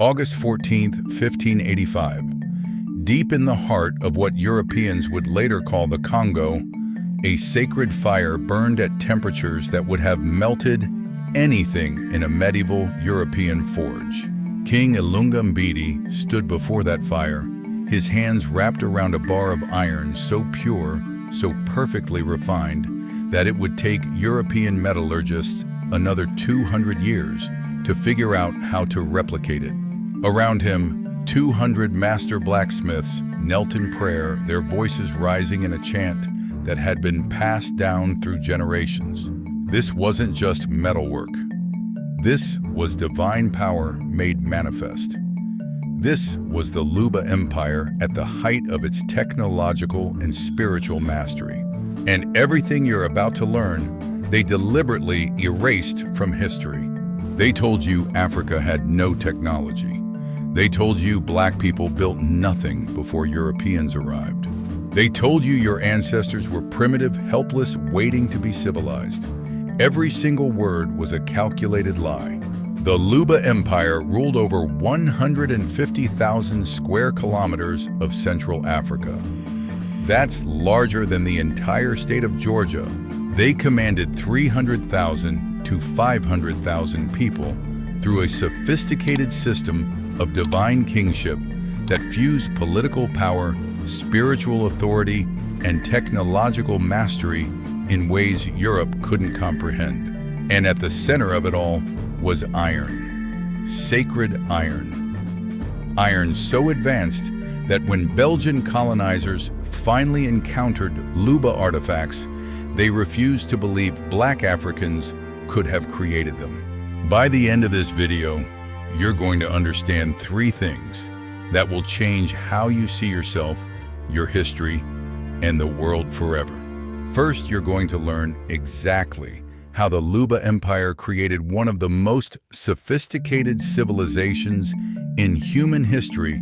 August 14th, 1585. Deep in the heart of what Europeans would later call the Congo, a sacred fire burned at temperatures that would have melted anything in a medieval European forge. King Ilunga Mbidi stood before that fire, his hands wrapped around a bar of iron so pure, so perfectly refined, that it would take European metallurgists another 200 years to figure out how to replicate it. Around him, 200 master blacksmiths knelt in prayer, their voices rising in a chant that had been passed down through generations. This wasn't just metalwork. This was divine power made manifest. This was the Luba Empire at the height of its technological and spiritual mastery. And everything you're about to learn, they deliberately erased from history. They told you Africa had no technology. They told you black people built nothing before Europeans arrived. They told you your ancestors were primitive, helpless, waiting to be civilized. Every single word was a calculated lie. The Luba Empire ruled over 150,000 square kilometers of Central Africa. That's larger than the entire state of Georgia. They commanded 300,000 to 500,000 people through a sophisticated system of divine kingship that fused political power, spiritual authority, and technological mastery in ways Europe couldn't comprehend. And at the center of it all was iron. Sacred iron. Iron so advanced that when Belgian colonizers finally encountered Luba artifacts, they refused to believe black Africans could have created them. By the end of this video, you're going to understand three things that will change how you see yourself, your history, and the world forever. First, you're going to learn exactly how the Luba Empire created one of the most sophisticated civilizations in human history,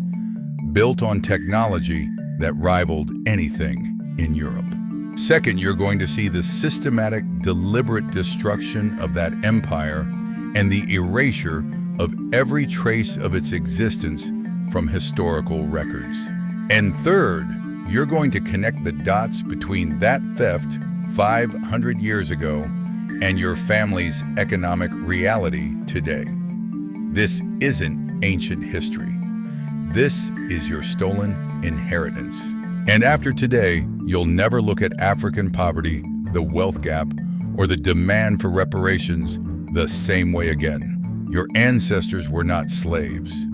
built on technology that rivaled anything in Europe. Second, you're going to see the systematic, deliberate destruction of that empire and the erasure of every trace of its existence from historical records. And third, you're going to connect the dots between that theft 500 years ago and your family's economic reality today. This isn't ancient history. This is your stolen inheritance. And after today, you'll never look at African poverty, the wealth gap, or the demand for reparations the same way again. Your ancestors were not slaves.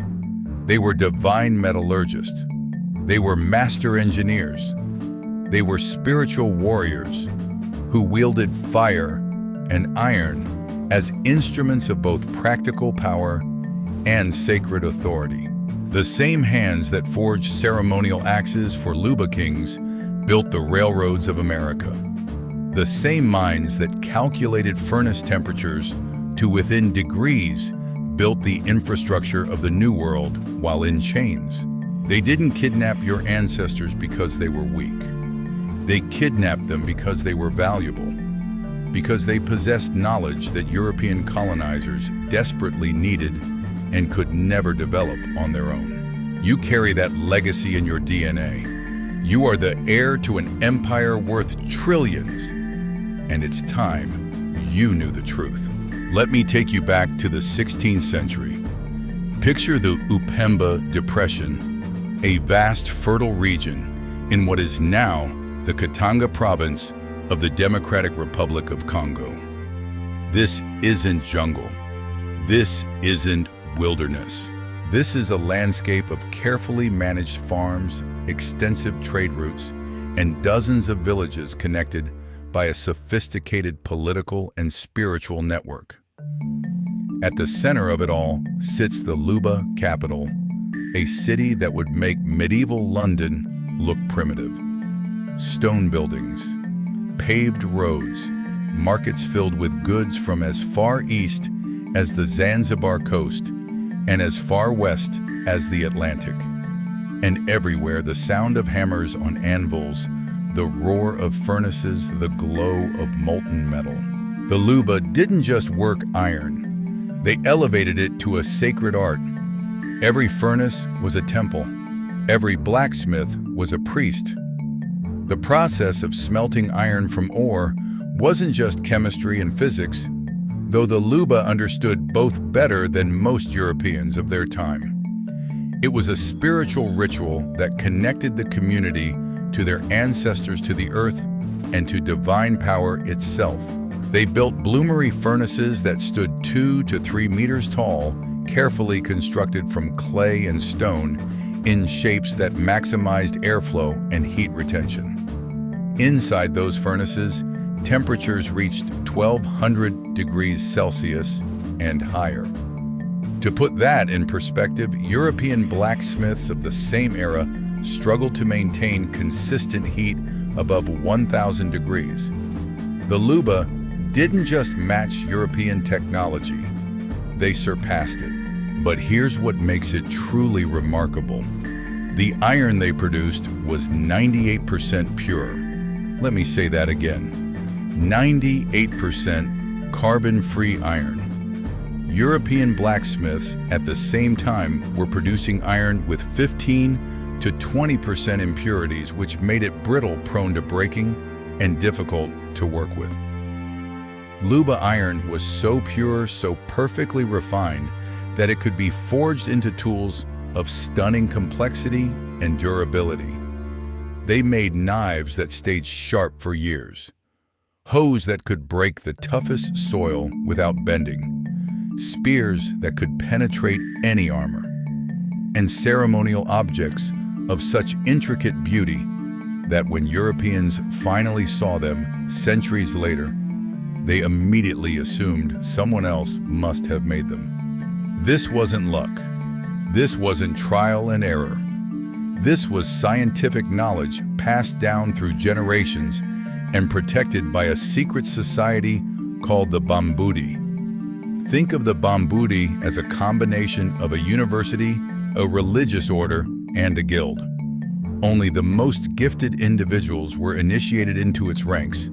They were divine metallurgists. They were master engineers. They were spiritual warriors who wielded fire and iron as instruments of both practical power and sacred authority. The same hands that forged ceremonial axes for Luba kings built the railroads of America. The same minds that calculated furnace temperatures to within degrees built the infrastructure of the New World while in chains. They didn't kidnap your ancestors because they were weak. They kidnapped them because they were valuable, because they possessed knowledge that European colonizers desperately needed and could never develop on their own. You carry that legacy in your DNA. You are the heir to an empire worth trillions, and it's time you knew the truth. Let me take you back to the 16th century. Picture the Upemba Depression, a vast, fertile region in what is now the Katanga province of the Democratic Republic of Congo. This isn't jungle. This isn't wilderness. This is a landscape of carefully managed farms, extensive trade routes, and dozens of villages connected by a sophisticated political and spiritual network. At the center of it all sits the Luba capital, a city that would make medieval London look primitive. Stone buildings, paved roads, markets filled with goods from as far east as the Zanzibar coast and as far west as the Atlantic. And everywhere the sound of hammers on anvils, the roar of furnaces, the glow of molten metal. The Luba didn't just work iron. They elevated it to a sacred art, Every furnace was a temple. Every blacksmith was a priest. The process of smelting iron from ore wasn't just chemistry and physics, though the Luba understood both better than most Europeans of their time. It was a spiritual ritual that connected the community to their ancestors, to the earth, and to divine power itself. They built bloomery furnaces that stood 2 to 3 meters tall, carefully constructed from clay and stone, in shapes that maximized airflow and heat retention. Inside those furnaces, temperatures reached 1,200 degrees Celsius and higher. To put that in perspective, European blacksmiths of the same era struggled to maintain consistent heat above 1,000 degrees. The Luba didn't just match European technology, they surpassed it. But here's what makes it truly remarkable. The iron they produced was 98% pure. Let me say that again. 98% carbon-free iron. European blacksmiths at the same time were producing iron with 15 to 20% impurities, which made it brittle, prone to breaking, and difficult to work with. Luba iron was so pure, so perfectly refined, that it could be forged into tools of stunning complexity and durability. They made knives that stayed sharp for years, hoes that could break the toughest soil without bending, spears that could penetrate any armor, and ceremonial objects of such intricate beauty that when Europeans finally saw them centuries later, they immediately assumed someone else must have made them. This wasn't luck. This wasn't trial and error. This was scientific knowledge passed down through generations and protected by a secret society called the Bambudi. Think of the Bambudi as a combination of a university, a religious order, and a guild. Only the most gifted individuals were initiated into its ranks,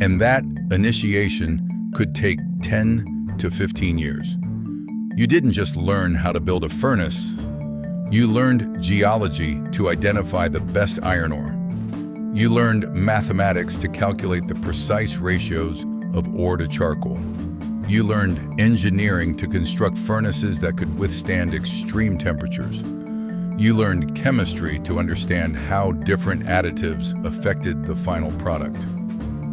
and that initiation could take 10 to 15 years. You didn't just learn how to build a furnace, you learned geology to identify the best iron ore. You learned mathematics to calculate the precise ratios of ore to charcoal. You learned engineering to construct furnaces that could withstand extreme temperatures. You learned chemistry to understand how different additives affected the final product.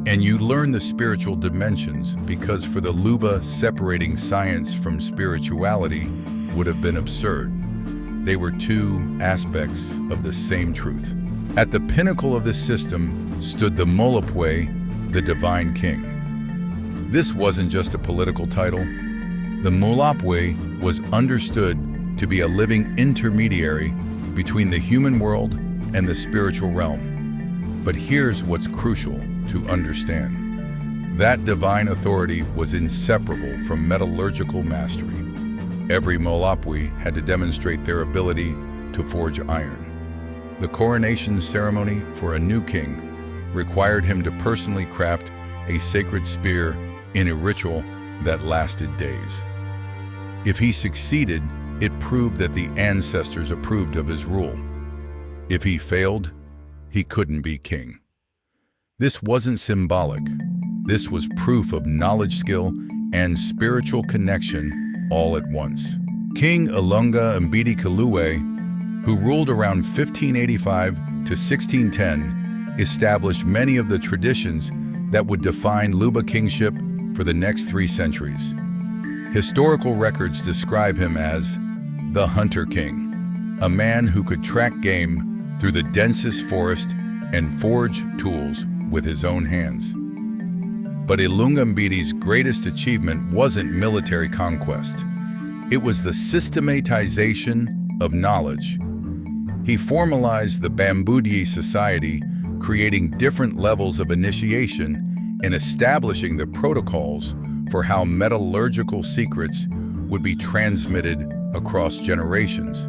And you learn the spiritual dimensions, because for the Luba, separating science from spirituality would have been absurd. They were two aspects of the same truth. At the pinnacle of this system stood the Molopwe, the divine king. This wasn't just a political title. The Molopwe was understood to be a living intermediary between the human world and the spiritual realm. But here's what's crucial to understand. That divine authority was inseparable from metallurgical mastery. Every Molopwe had to demonstrate their ability to forge iron. The coronation ceremony for a new king required him to personally craft a sacred spear in a ritual that lasted days. If he succeeded, it proved that the ancestors approved of his rule. If he failed, he couldn't be king. This wasn't symbolic. This was proof of knowledge, skill, and spiritual connection all at once. King Ilunga Mbidi Kaluwe, who ruled around 1585 to 1610, established many of the traditions that would define Luba kingship for the next 3 centuries. Historical records describe him as the Hunter King, a man who could track game through the densest forest and forge tools with his own hands. But Ilunga Mbidi's greatest achievement wasn't military conquest. It was the systematization of knowledge. He formalized the Bambudi society, creating different levels of initiation and establishing the protocols for how metallurgical secrets would be transmitted across generations.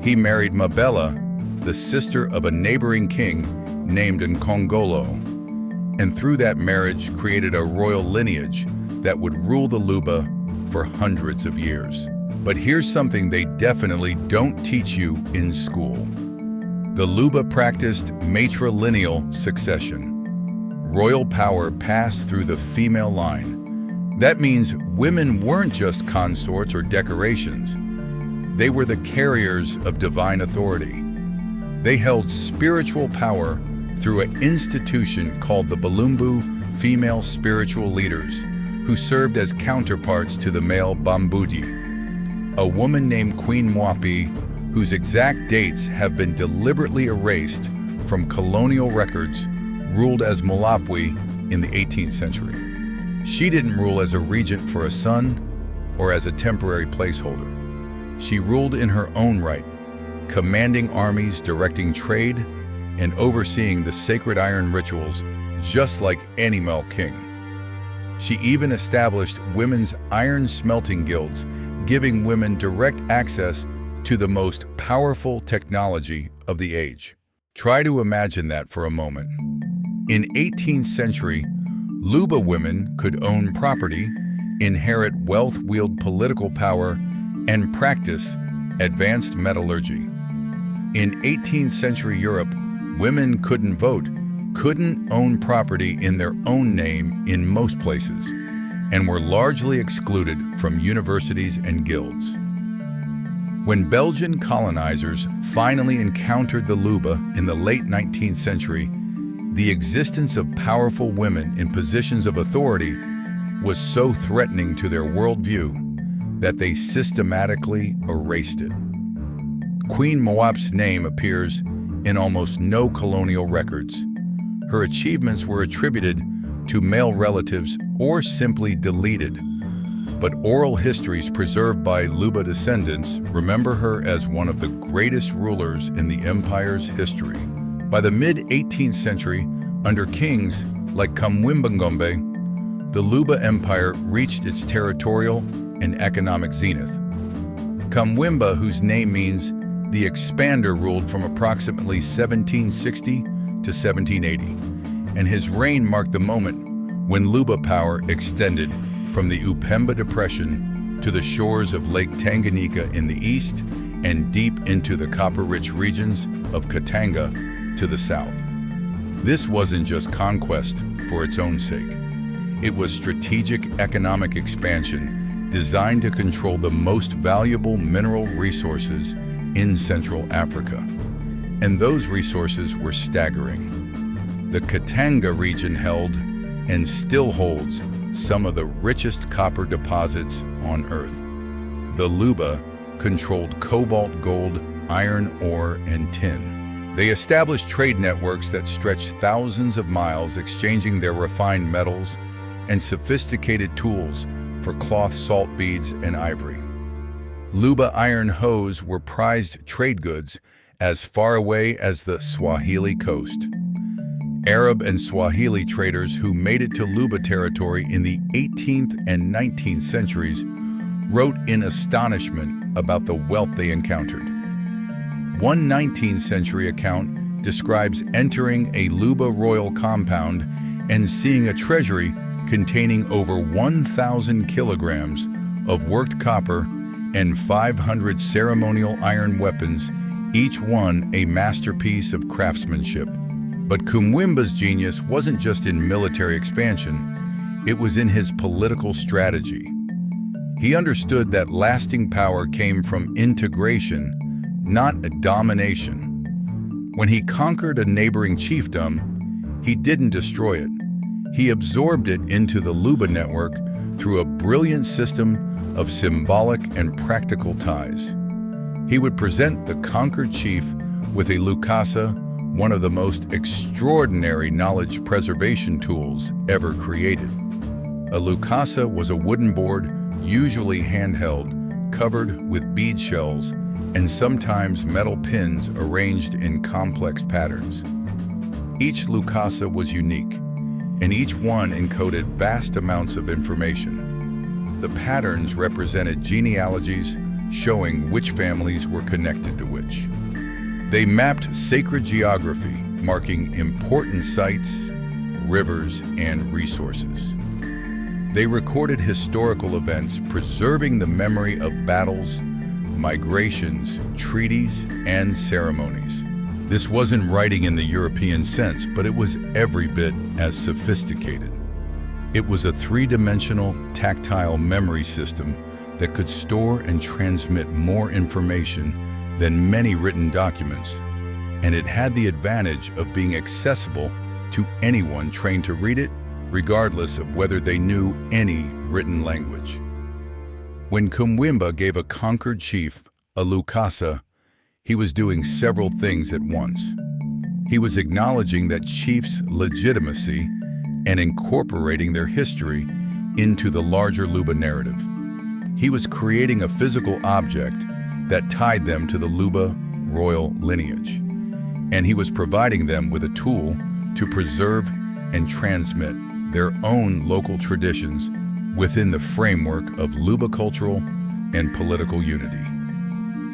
He married Mabella, the sister of a neighboring king named Nkongolo, and through that marriage created a royal lineage that would rule the Luba for hundreds of years. But here's something they definitely don't teach you in school. The Luba practiced matrilineal succession. Royal power passed through the female line. That means women weren't just consorts or decorations. They were the carriers of divine authority. They held spiritual power through an institution called the Balumbu female spiritual leaders, who served as counterparts to the male Bambudi. A woman named Queen Mwapi, whose exact dates have been deliberately erased from colonial records, ruled as Mulapwi in the 18th century. She didn't rule as a regent for a son or as a temporary placeholder. She ruled in her own right, commanding armies, directing trade, and overseeing the sacred iron rituals, just like any Mel king. She even established women's iron smelting guilds, giving women direct access to the most powerful technology of the age. Try to imagine that for a moment. In 18th century, Luba women could own property, inherit wealth, wield political power, and practice advanced metallurgy. In 18th century Europe, women couldn't vote, couldn't own property in their own name in most places, and were largely excluded from universities and guilds. When Belgian colonizers finally encountered the Luba in the late 19th century, the existence of powerful women in positions of authority was so threatening to their worldview that they systematically erased it. Queen Mwap's name appears in almost no colonial records. Her achievements were attributed to male relatives or simply deleted. But oral histories preserved by Luba descendants remember her as one of the greatest rulers in the empire's history. By the mid-18th century, under kings like Kamwimbangombe, the Luba Empire reached its territorial and economic zenith. Kamwimba, whose name means the expander, ruled from approximately 1760 to 1780, and his reign marked the moment when Luba power extended from the Upemba Depression to the shores of Lake Tanganyika in the east and deep into the copper-rich regions of Katanga to the south. This wasn't just conquest for its own sake. It was strategic economic expansion designed to control the most valuable mineral resources in Central Africa. And those resources were staggering. The Katanga region held, and still holds, some of the richest copper deposits on Earth. The Luba controlled cobalt, gold, iron ore, and tin. They established trade networks that stretched thousands of miles, exchanging their refined metals and sophisticated tools for cloth, salt beads, and ivory. Luba iron hoes were prized trade goods as far away as the Swahili coast. Arab and Swahili traders who made it to Luba territory in the 18th and 19th centuries wrote in astonishment about the wealth they encountered. One 19th century account describes entering a Luba royal compound and seeing a treasury containing over 1,000 kilograms of worked copper and 500 ceremonial iron weapons, each one a masterpiece of craftsmanship. But Kamwimba's genius wasn't just in military expansion, it was in his political strategy. He understood that lasting power came from integration, not a domination. When he conquered a neighboring chiefdom, he didn't destroy it. He absorbed it into the Luba network through a brilliant system of symbolic and practical ties. He would present the conquered chief with a lukasa, one of the most extraordinary knowledge preservation tools ever created. A lukasa was a wooden board, usually handheld, covered with bead shells and sometimes metal pins arranged in complex patterns. Each lukasa was unique, and each one encoded vast amounts of information. The patterns represented genealogies showing which families were connected to which. They mapped sacred geography, marking important sites, rivers, and resources. They recorded historical events, preserving the memory of battles, migrations, treaties, and ceremonies. This wasn't writing in the European sense, but it was every bit as sophisticated. It was a three-dimensional, tactile memory system that could store and transmit more information than many written documents, and it had the advantage of being accessible to anyone trained to read it, regardless of whether they knew any written language. When Kumwimba gave a conquered chief a lukasa, he was doing several things at once. He was acknowledging that chief's legitimacy and incorporating their history into the larger Luba narrative. He was creating a physical object that tied them to the Luba royal lineage, and he was providing them with a tool to preserve and transmit their own local traditions within the framework of Luba cultural and political unity.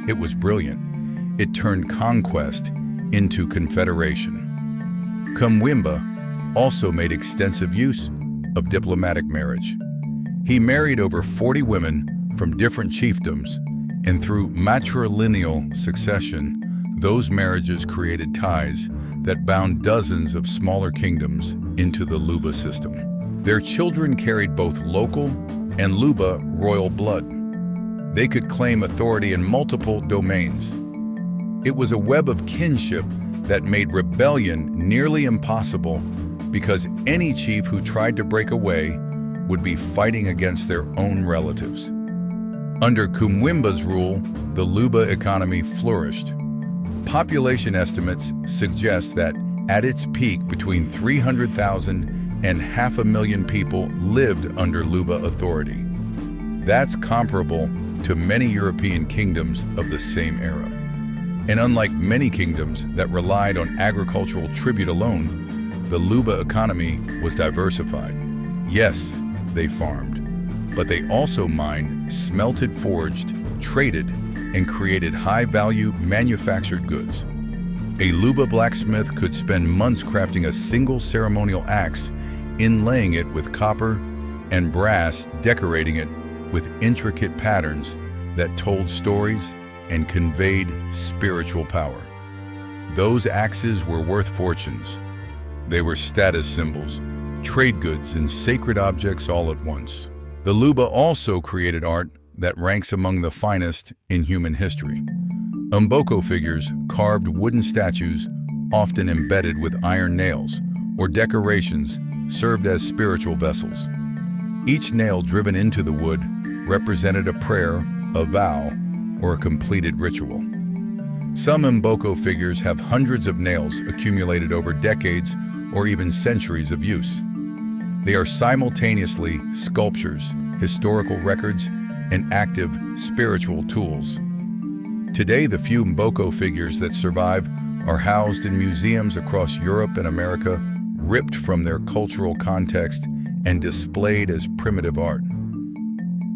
It was brilliant. It turned conquest into confederation. Kumwimba also made extensive use of diplomatic marriage. He married over 40 women from different chiefdoms, and through matrilineal succession, those marriages created ties that bound dozens of smaller kingdoms into the Luba system. Their children carried both local and Luba royal blood. They could claim authority in multiple domains. It was a web of kinship that made rebellion nearly impossible because any chief who tried to break away would be fighting against their own relatives. Under Kumwimba's rule, the Luba economy flourished. Population estimates suggest that at its peak, between 300,000 and 500,000 people lived under Luba authority. That's comparable to many European kingdoms of the same era. And unlike many kingdoms that relied on agricultural tribute alone, the Luba economy was diversified. Yes, they farmed, but they also mined, smelted, forged, traded, and created high-value manufactured goods. A Luba blacksmith could spend months crafting a single ceremonial axe, inlaying it with copper and brass, decorating it with intricate patterns that told stories and conveyed spiritual power. Those axes were worth fortunes. They were status symbols, trade goods, and sacred objects all at once. The Luba also created art that ranks among the finest in human history. Mboko figures, carved wooden statues, often embedded with iron nails, or decorations, served as spiritual vessels. Each nail driven into the wood represented a prayer, a vow, or a completed ritual. Some Mboko figures have hundreds of nails accumulated over decades or even centuries of use. They are simultaneously sculptures, historical records, and active spiritual tools. Today, the few Mboko figures that survive are housed in museums across Europe and America, ripped from their cultural context and displayed as primitive art.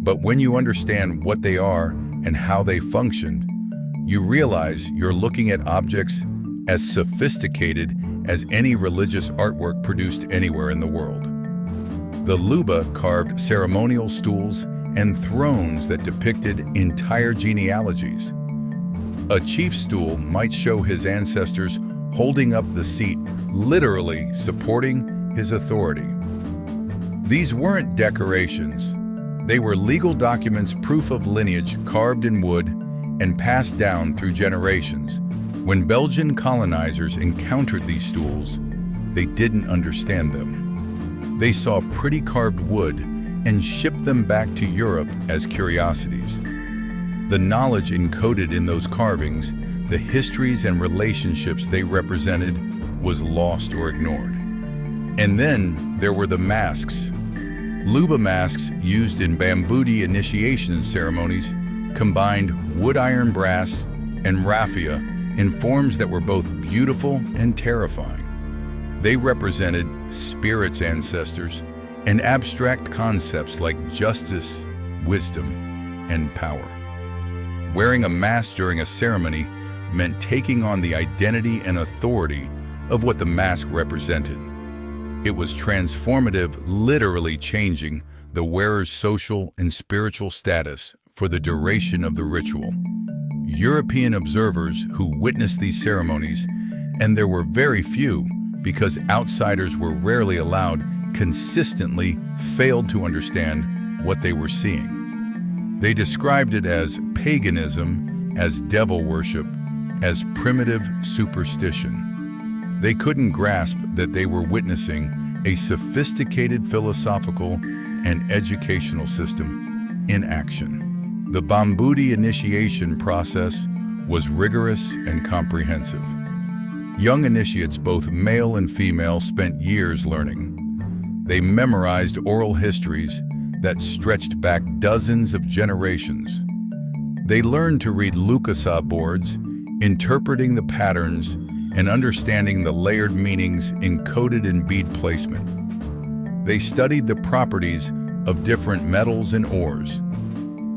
But when you understand what they are and how they functioned, you realize you're looking at objects as sophisticated as any religious artwork produced anywhere in the world. The Luba carved ceremonial stools and thrones that depicted entire genealogies. A chief's stool might show his ancestors holding up the seat, literally supporting his authority. These weren't decorations. They were legal documents, proof of lineage, carved in wood and passed down through generations. When Belgian colonizers encountered these stools, they didn't understand them. They saw pretty carved wood and shipped them back to Europe as curiosities. The knowledge encoded in those carvings, the histories and relationships they represented, was lost or ignored. And then there were the masks. Luba masks used in Bambudi initiation ceremonies combined wood, iron, brass, and raffia in forms that were both beautiful and terrifying. They represented spirits' ancestors and abstract concepts like justice, wisdom, and power. Wearing a mask during a ceremony meant taking on the identity and authority of what the mask represented. It was transformative, literally changing the wearer's social and spiritual status for the duration of the ritual. European observers who witnessed these ceremonies, and there were very few because outsiders were rarely allowed, consistently failed to understand what they were seeing. They described it as paganism, as devil worship, as primitive superstition. They couldn't grasp that they were witnessing a sophisticated philosophical and educational system in action. The Bambudi initiation process was rigorous and comprehensive. Young initiates, both male and female, spent years learning. They memorized oral histories that stretched back dozens of generations. They learned to read Lukasa boards, interpreting the patterns and understanding the layered meanings encoded in bead placement. They studied the properties of different metals and ores.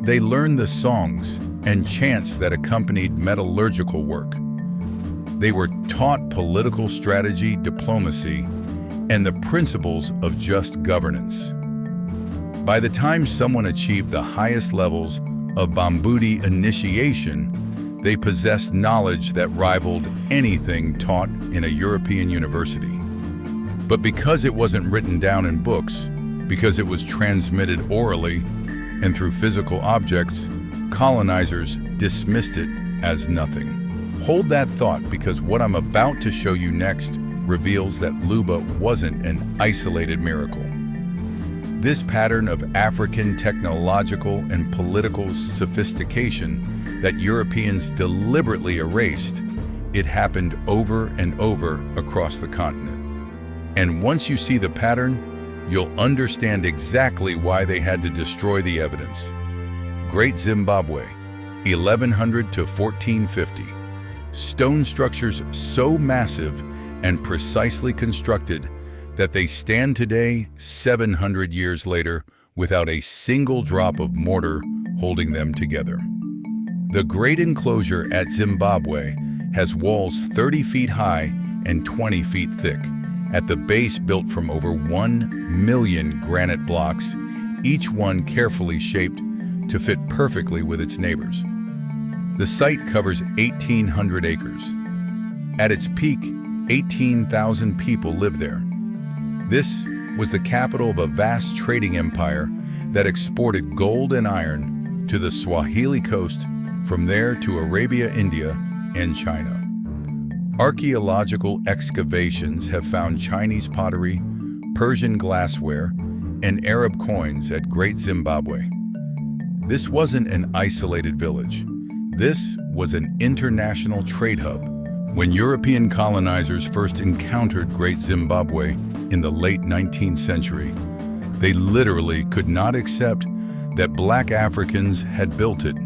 They learned the songs and chants that accompanied metallurgical work. They were taught political strategy, diplomacy, and the principles of just governance. By the time someone achieved the highest levels of Bambudi initiation, they possessed knowledge that rivaled anything taught in a European university. But because it wasn't written down in books, because it was transmitted orally and through physical objects, colonizers dismissed it as nothing. Hold that thought, because what I'm about to show you next reveals that Luba wasn't an isolated miracle. This pattern of African technological and political sophistication that Europeans deliberately erased, it happened over and over across the continent. And once you see the pattern, you'll understand exactly why they had to destroy the evidence. Great Zimbabwe, 1100 to 1450. Stone structures so massive and precisely constructed that they stand today, 700 years later, without a single drop of mortar holding them together. The great enclosure at Zimbabwe has walls 30 feet high and 20 feet thick, at the base built from over 1 million granite blocks, each one carefully shaped to fit perfectly with its neighbors. The site covers 1,800 acres. At its peak, 18,000 people lived there. This was the capital of a vast trading empire that exported gold and iron to the Swahili coast, from there to Arabia, India, and China. Archaeological excavations have found Chinese pottery, Persian glassware, and Arab coins at Great Zimbabwe. This wasn't an isolated village. This was an international trade hub. When European colonizers first encountered Great Zimbabwe in the late 19th century, they literally could not accept that black Africans had built it.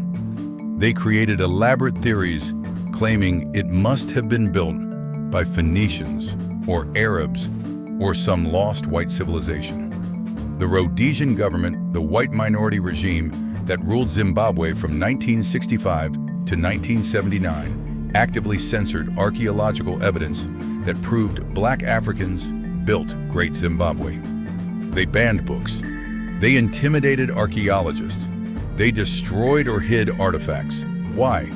They created elaborate theories claiming it must have been built by Phoenicians or Arabs or some lost white civilization. The Rhodesian government, the white minority regime that ruled Zimbabwe from 1965 to 1979, actively censored archaeological evidence that proved black Africans built Great Zimbabwe. They banned books. They intimidated archaeologists. They destroyed or hid artifacts. Why?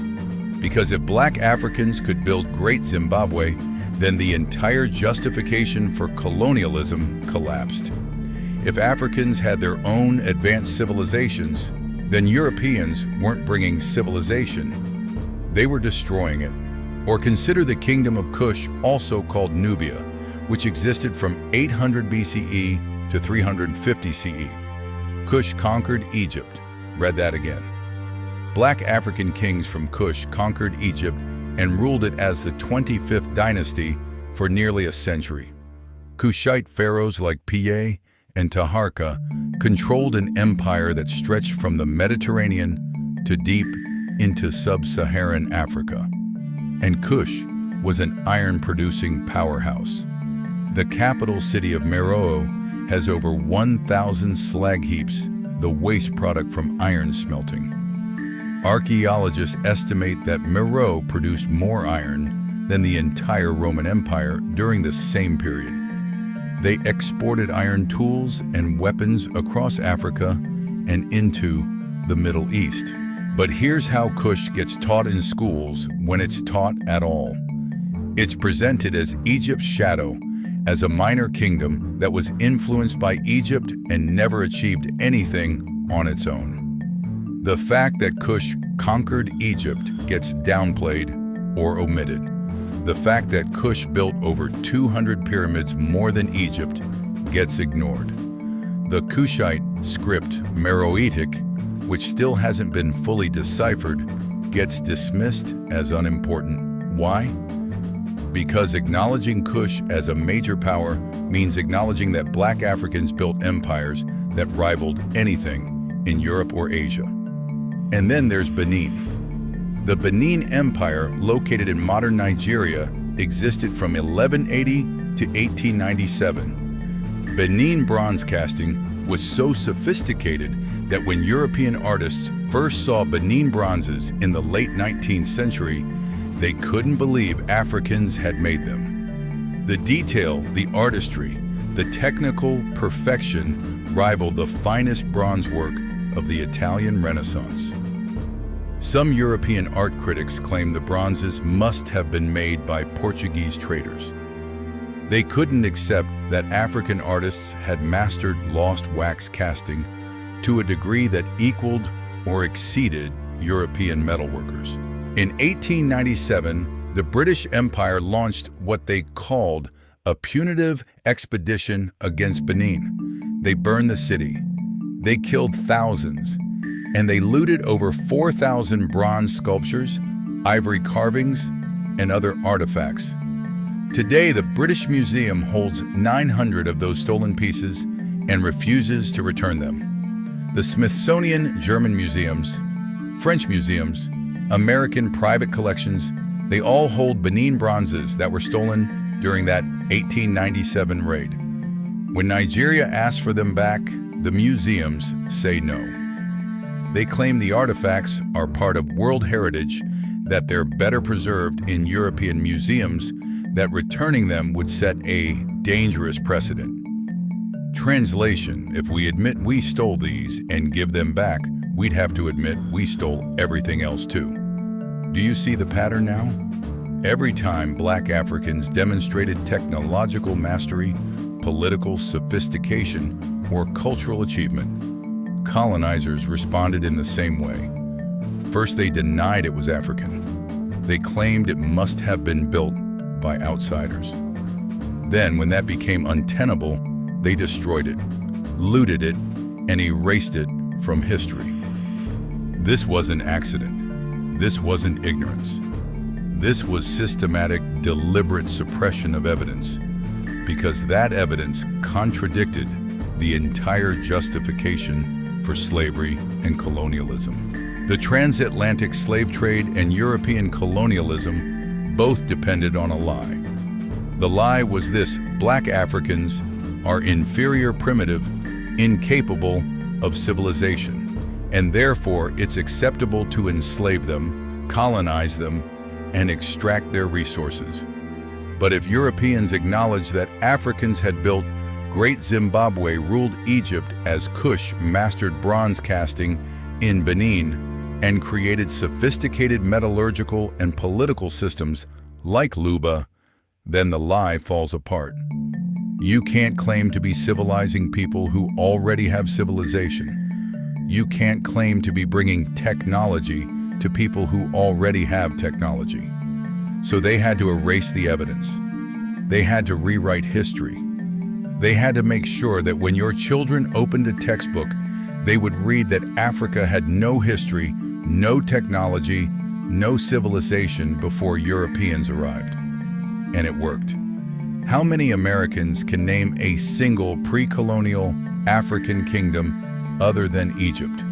Because if black Africans could build Great Zimbabwe, then the entire justification for colonialism collapsed. If Africans had their own advanced civilizations, then Europeans weren't bringing civilization. They were destroying it. Or consider the kingdom of Kush, also called Nubia, which existed from 800 BCE to 350 CE. Kush conquered Egypt. Read that again. Black African kings from Kush conquered Egypt and ruled it as the 25th dynasty for nearly a century. Kushite pharaohs like Piye and Taharka controlled an empire that stretched from the Mediterranean to deep into sub-Saharan Africa. And Kush was an iron-producing powerhouse. The capital city of Meroe has over 1,000 slag heaps, the waste product from iron smelting. Archaeologists estimate that Meroe produced more iron than the entire Roman Empire during the same period. They exported iron tools and weapons across Africa and into the Middle East. But here's how Kush gets taught in schools when it's taught at all. It's presented as Egypt's shadow, as a minor kingdom that was influenced by Egypt and never achieved anything on its own. The fact that Kush conquered Egypt gets downplayed or omitted. The fact that Kush built over 200 pyramids more than Egypt gets ignored. The Kushite script Meroitic, which still hasn't been fully deciphered, gets dismissed as unimportant. Why? Because acknowledging Kush as a major power means acknowledging that Black Africans built empires that rivaled anything in Europe or Asia. And then there's Benin. The Benin Empire, located in modern Nigeria, existed from 1180 to 1897. Benin bronze casting was so sophisticated that when European artists first saw Benin bronzes in the late 19th century, they couldn't believe Africans had made them. The detail, the artistry, the technical perfection rivaled the finest bronze work of the Italian Renaissance. Some European art critics claim the bronzes must have been made by Portuguese traders. They couldn't accept that African artists had mastered lost wax casting to a degree that equaled or exceeded European metalworkers. In 1897, the British Empire launched what they called a punitive expedition against Benin. They burned the city, they killed thousands, and they looted over 4,000 bronze sculptures, ivory carvings, and other artifacts. Today, the British Museum holds 900 of those stolen pieces and refuses to return them. The Smithsonian, German museums, French museums, American private collections, they all hold Benin bronzes that were stolen during that 1897 raid. When Nigeria asks for them back, the museums say no. They claim the artifacts are part of World Heritage, that they're better preserved in European museums, that returning them would set a dangerous precedent. Translation: if we admit we stole these and give them back, we'd have to admit we stole everything else too. Do you see the pattern now? Every time Black Africans demonstrated technological mastery, political sophistication, or cultural achievement, colonizers responded in the same way. First, they denied it was African. They claimed it must have been built by outsiders. Then, when that became untenable, they destroyed it, looted it, and erased it from history. This wasn't accident. This wasn't ignorance. This was systematic, deliberate suppression of evidence, because that evidence contradicted the entire justification for slavery and colonialism. The transatlantic slave trade and European colonialism both depended on a lie. The lie was this: Black Africans are inferior, primitive, incapable of civilization, and therefore it's acceptable to enslave them, colonize them, and extract their resources. But if Europeans acknowledged that Africans had built Great Zimbabwe, ruled Egypt as Kush mastered bronze casting in Benin, and created sophisticated metallurgical and political systems like Luba, then the lie falls apart. You can't claim to be civilizing people who already have civilization. You can't claim to be bringing technology to people who already have technology. So they had to erase the evidence. They had to rewrite history. They had to make sure that when your children opened a textbook, they would read that Africa had no history, no technology, no civilization before Europeans arrived. And it worked. How many Americans can name a single pre-colonial African kingdom other than Egypt?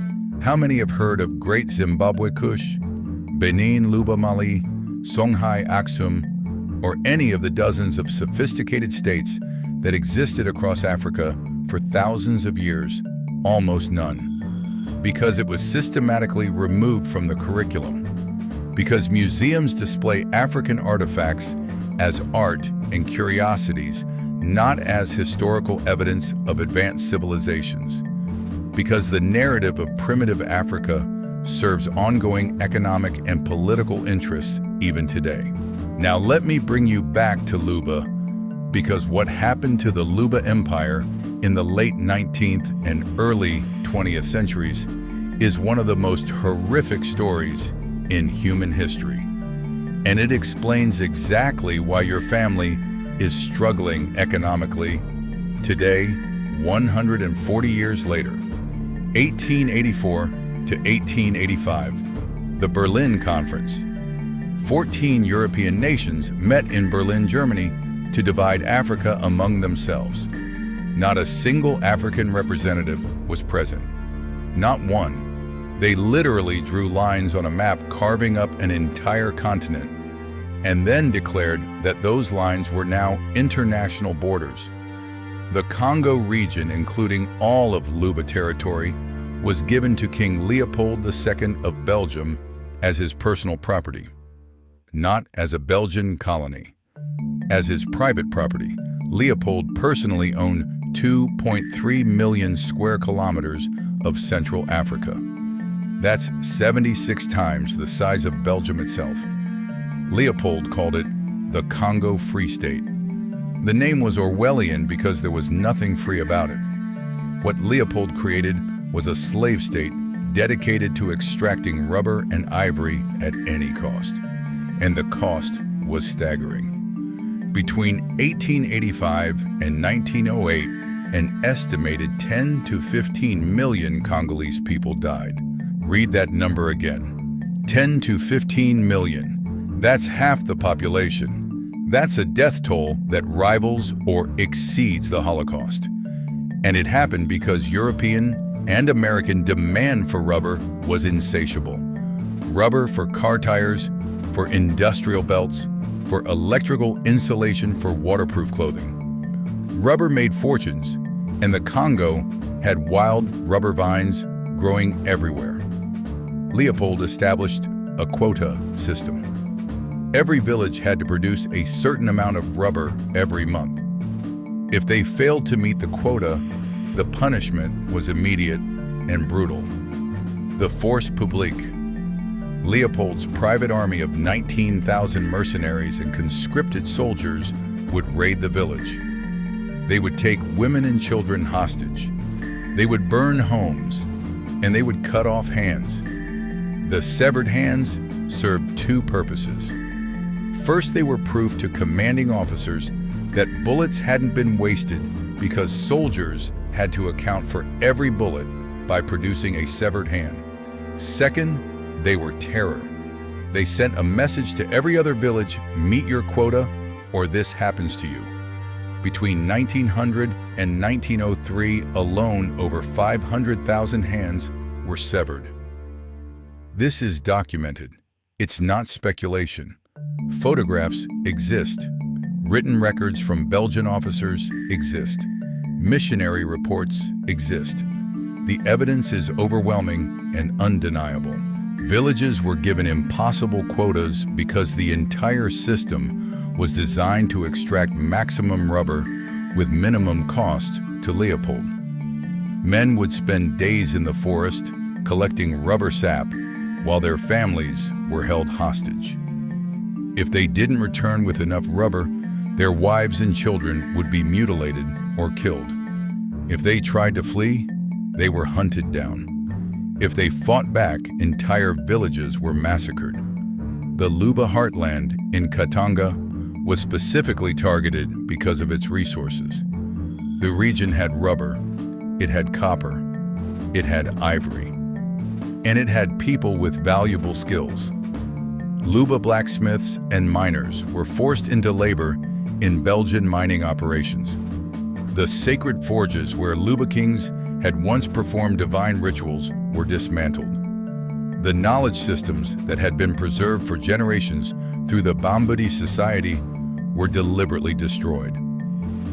How many have heard of Great Zimbabwe Kush, Benin, Luba, Mali, Songhai, Aksum, or any of the dozens of sophisticated states that existed across Africa for thousands of years? Almost none. Because it was systematically removed from the curriculum. Because museums display African artifacts as art and curiosities, not as historical evidence of advanced civilizations, because the narrative of primitive Africa serves ongoing economic and political interests even today. Now let me bring you back to Luba, because what happened to the Luba Empire in the late 19th and early 20th centuries is one of the most horrific stories in human history. And it explains exactly why your family is struggling economically today, 140 years later. 1884 to 1885, the Berlin Conference. 14 European nations met in Berlin, Germany, to divide Africa among themselves. Not a single African representative was present. Not one. They literally drew lines on a map carving up an entire continent, and then declared that those lines were now international borders. The Congo region, including all of Luba territory, was given to King Leopold II of Belgium as his personal property, not as a Belgian colony. As his private property, Leopold personally owned 2.3 million square kilometers of Central Africa. That's 76 times the size of Belgium itself. Leopold called it the Congo Free State. The name was Orwellian because there was nothing free about it. What Leopold created was a slave state dedicated to extracting rubber and ivory at any cost. And the cost was staggering. Between 1885 and 1908, an estimated 10 to 15 million Congolese people died. Read that number again. 10 to 15 million. That's half the population. That's a death toll that rivals or exceeds the Holocaust. And it happened because European and American demand for rubber was insatiable. Rubber for car tires, for industrial belts, for electrical insulation for waterproof clothing. Rubber made fortunes, and the Congo had wild rubber vines growing everywhere. Leopold established a quota system. Every village had to produce a certain amount of rubber every month. If they failed to meet the quota, the punishment was immediate and brutal. The force publique. Leopold's private army of 19,000 mercenaries and conscripted soldiers would raid the village. They would take women and children hostage. They would burn homes, and they would cut off hands. The severed hands served two purposes. First, they were proof to commanding officers that bullets hadn't been wasted because soldiers had to account for every bullet by producing a severed hand. Second, they were terror. They sent a message to every other village, meet your quota or this happens to you. Between 1900 and 1903 alone, over 500,000 hands were severed. This is documented. It's not speculation. Photographs exist. Written records from Belgian officers exist. Missionary reports exist. The evidence is overwhelming and undeniable. Villages were given impossible quotas because the entire system was designed to extract maximum rubber with minimum cost to Leopold. Men would spend days in the forest collecting rubber sap while their families were held hostage. If they didn't return with enough rubber, their wives and children would be mutilated or killed. If they tried to flee, they were hunted down. If they fought back, entire villages were massacred. The Luba heartland in Katanga was specifically targeted because of its resources. The region had rubber, it had copper, it had ivory, and it had people with valuable skills. Luba blacksmiths and miners were forced into labor in Belgian mining operations. The sacred forges where Luba kings had once performed divine rituals were dismantled. The knowledge systems that had been preserved for generations through the Bambudi society were deliberately destroyed.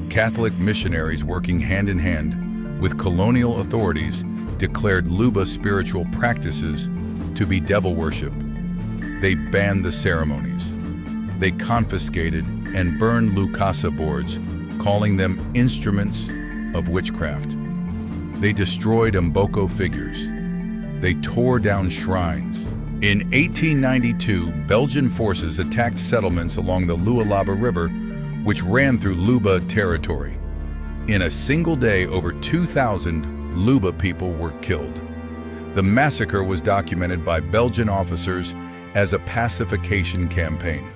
Catholic missionaries working hand in hand with colonial authorities declared Luba spiritual practices to be devil worship. They banned the ceremonies. They confiscated and burned Lukasa boards, calling them instruments of witchcraft. They destroyed Mboko figures. They tore down shrines. In 1892, Belgian forces attacked settlements along the Lualaba River, which ran through Luba territory. In a single day, over 2,000 Luba people were killed. The massacre was documented by Belgian officers as a pacification campaign.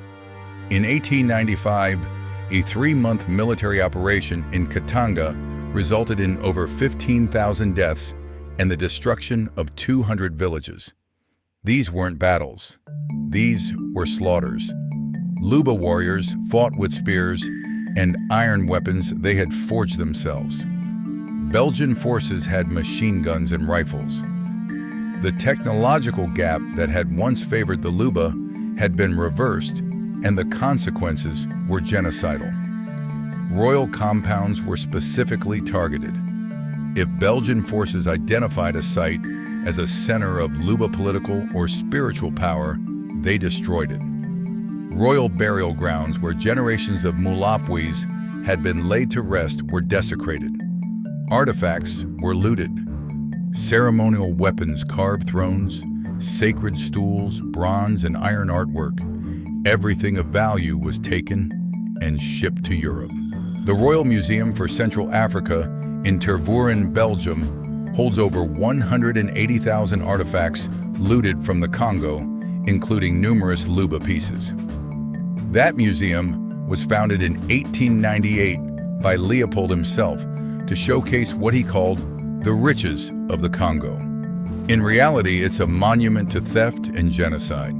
In 1895, a 3-month military operation in Katanga resulted in over 15,000 deaths and the destruction of 200 villages. These weren't battles. These were slaughters. Luba warriors fought with spears and iron weapons they had forged themselves. Belgian forces had machine guns and rifles. The technological gap that had once favored the Luba had been reversed, and the consequences were genocidal. Royal compounds were specifically targeted. If Belgian forces identified a site as a center of Luba political or spiritual power, they destroyed it. Royal burial grounds where generations of Mulapwis had been laid to rest were desecrated. Artifacts were looted. Ceremonial weapons carved thrones, sacred stools, bronze and iron artwork. Everything of value was taken and shipped to Europe. The Royal Museum for Central Africa in Tervuren, Belgium, holds over 180,000 artifacts looted from the Congo, including numerous Luba pieces. That museum was founded in 1898 by Leopold himself to showcase what he called the riches of the Congo. In reality, it's a monument to theft and genocide.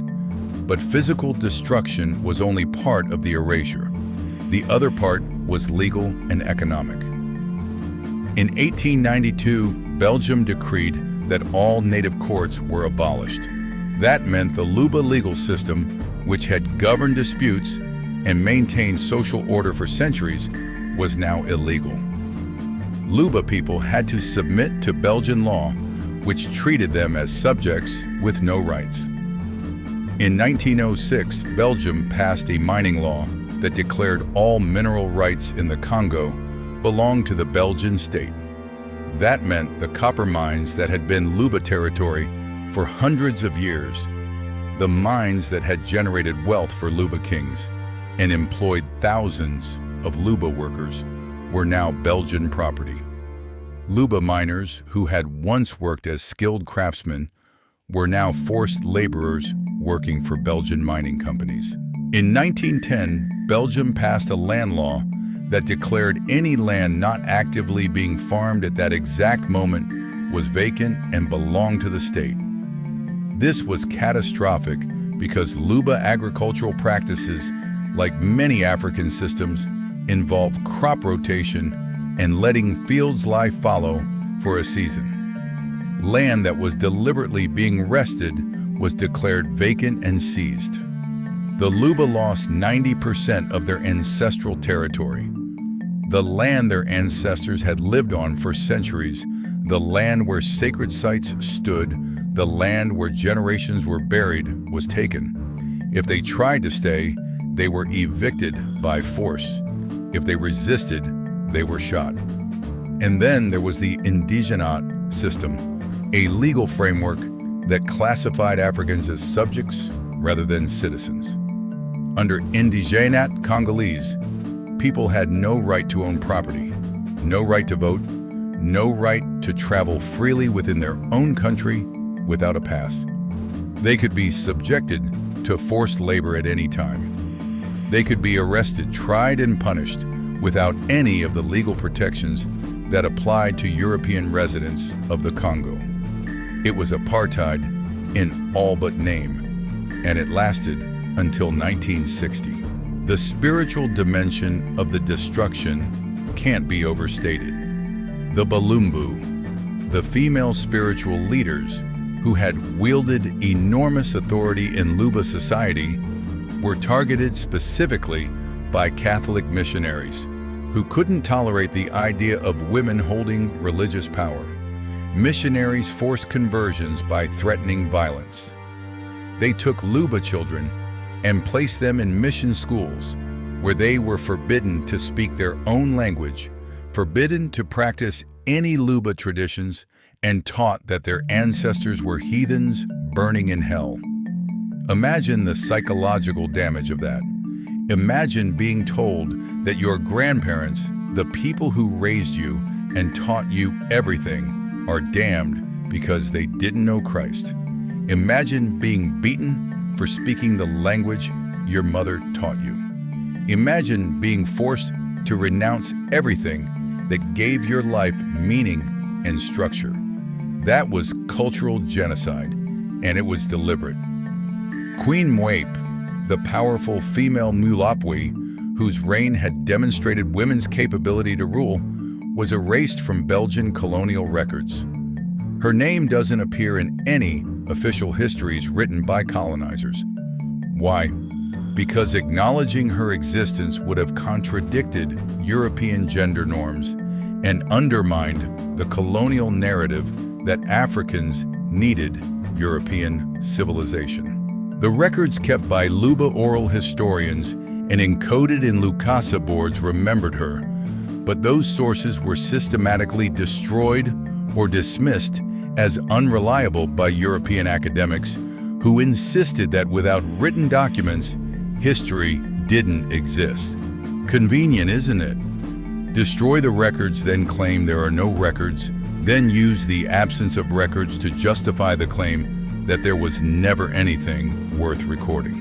But physical destruction was only part of the erasure. The other part was legal and economic. In 1892, Belgium decreed that all native courts were abolished. That meant the Luba legal system, which had governed disputes and maintained social order for centuries, was now illegal. Luba people had to submit to Belgian law, which treated them as subjects with no rights. In 1906, Belgium passed a mining law that declared all mineral rights in the Congo belonged to the Belgian state. That meant the copper mines that had been Luba territory for hundreds of years, the mines that had generated wealth for Luba kings and employed thousands of Luba workers, were now Belgian property. Luba miners who had once worked as skilled craftsmen were now forced laborers working for Belgian mining companies. In 1910, Belgium passed a land law that declared any land not actively being farmed at that exact moment was vacant and belonged to the state. This was catastrophic because Luba agricultural practices, like many African systems, involve crop rotation and letting fields lie fallow for a season. Land that was deliberately being wrested was declared vacant and seized. The Luba lost 90% of their ancestral territory. The land their ancestors had lived on for centuries, the land where sacred sites stood, the land where generations were buried, was taken. If they tried to stay, they were evicted by force. If they resisted, they were shot. And then there was the indigenat system, a legal framework that classified Africans as subjects rather than citizens. Under indigenat Congolese, people had no right to own property, no right to vote, no right to travel freely within their own country without a pass. They could be subjected to forced labor at any time. They could be arrested, tried, and punished without any of the legal protections that applied to European residents of the Congo. It was apartheid in all but name, and it lasted until 1960. The spiritual dimension of the destruction can't be overstated. The Balumbu, the female spiritual leaders who had wielded enormous authority in Luba society, were targeted specifically by Catholic missionaries who couldn't tolerate the idea of women holding religious power. Missionaries forced conversions by threatening violence. They took Luba children and placed them in mission schools, where they were forbidden to speak their own language, forbidden to practice any Luba traditions, and taught that their ancestors were heathens burning in hell. Imagine the psychological damage of that. Imagine being told that your grandparents, the people who raised you and taught you everything, are damned because they didn't know Christ. Imagine being beaten for speaking the language your mother taught you. Imagine being forced to renounce everything that gave your life meaning and structure. That was cultural genocide, and it was deliberate. Queen Mwepu, the powerful female Mulapwe, whose reign had demonstrated women's capability to rule, was erased from Belgian colonial records. Her name doesn't appear in any official histories written by colonizers. Why? Because acknowledging her existence would have contradicted European gender norms and undermined the colonial narrative that Africans needed European civilization. The records kept by Luba oral historians and encoded in Lukasa boards remembered her, but those sources were systematically destroyed or dismissed as unreliable by European academics who insisted that without written documents, history didn't exist. Convenient, isn't it? Destroy the records, then claim there are no records, then use the absence of records to justify the claim that there was never anything worth recording.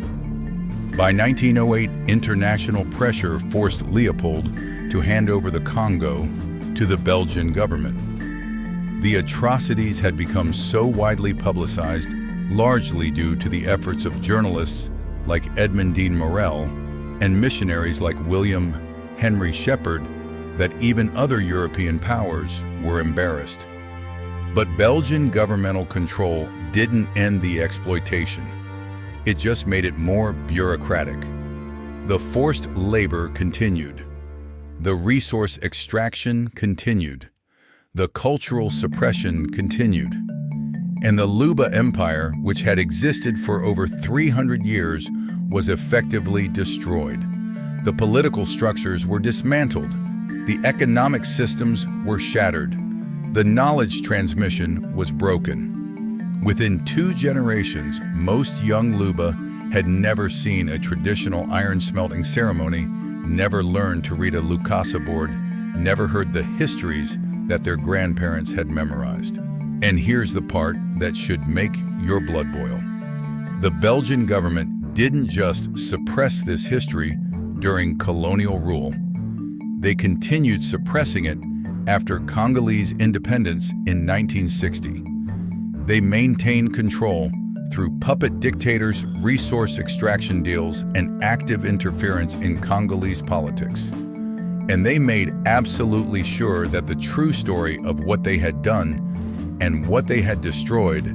By 1908, international pressure forced Leopold to hand over the Congo to the Belgian government. The atrocities had become so widely publicized, largely due to the efforts of journalists like Edmondine Morel and missionaries like William Henry Shepherd, that even other European powers were embarrassed. But Belgian governmental control didn't end the exploitation. It just made it more bureaucratic. The forced labor continued. The resource extraction continued. The cultural suppression continued. And the Luba Empire, which had existed for over 300 years, was effectively destroyed. The political structures were dismantled. The economic systems were shattered. The knowledge transmission was broken. Within 2 generations, most young Luba had never seen a traditional iron smelting ceremony, never learned to read a Lukasa board, never heard the histories that their grandparents had memorized. And here's the part that should make your blood boil. The Belgian government didn't just suppress this history during colonial rule. They continued suppressing it after Congolese independence in 1960. They maintained control through puppet dictators, resource extraction deals, and active interference in Congolese politics. And they made absolutely sure that the true story of what they had done and what they had destroyed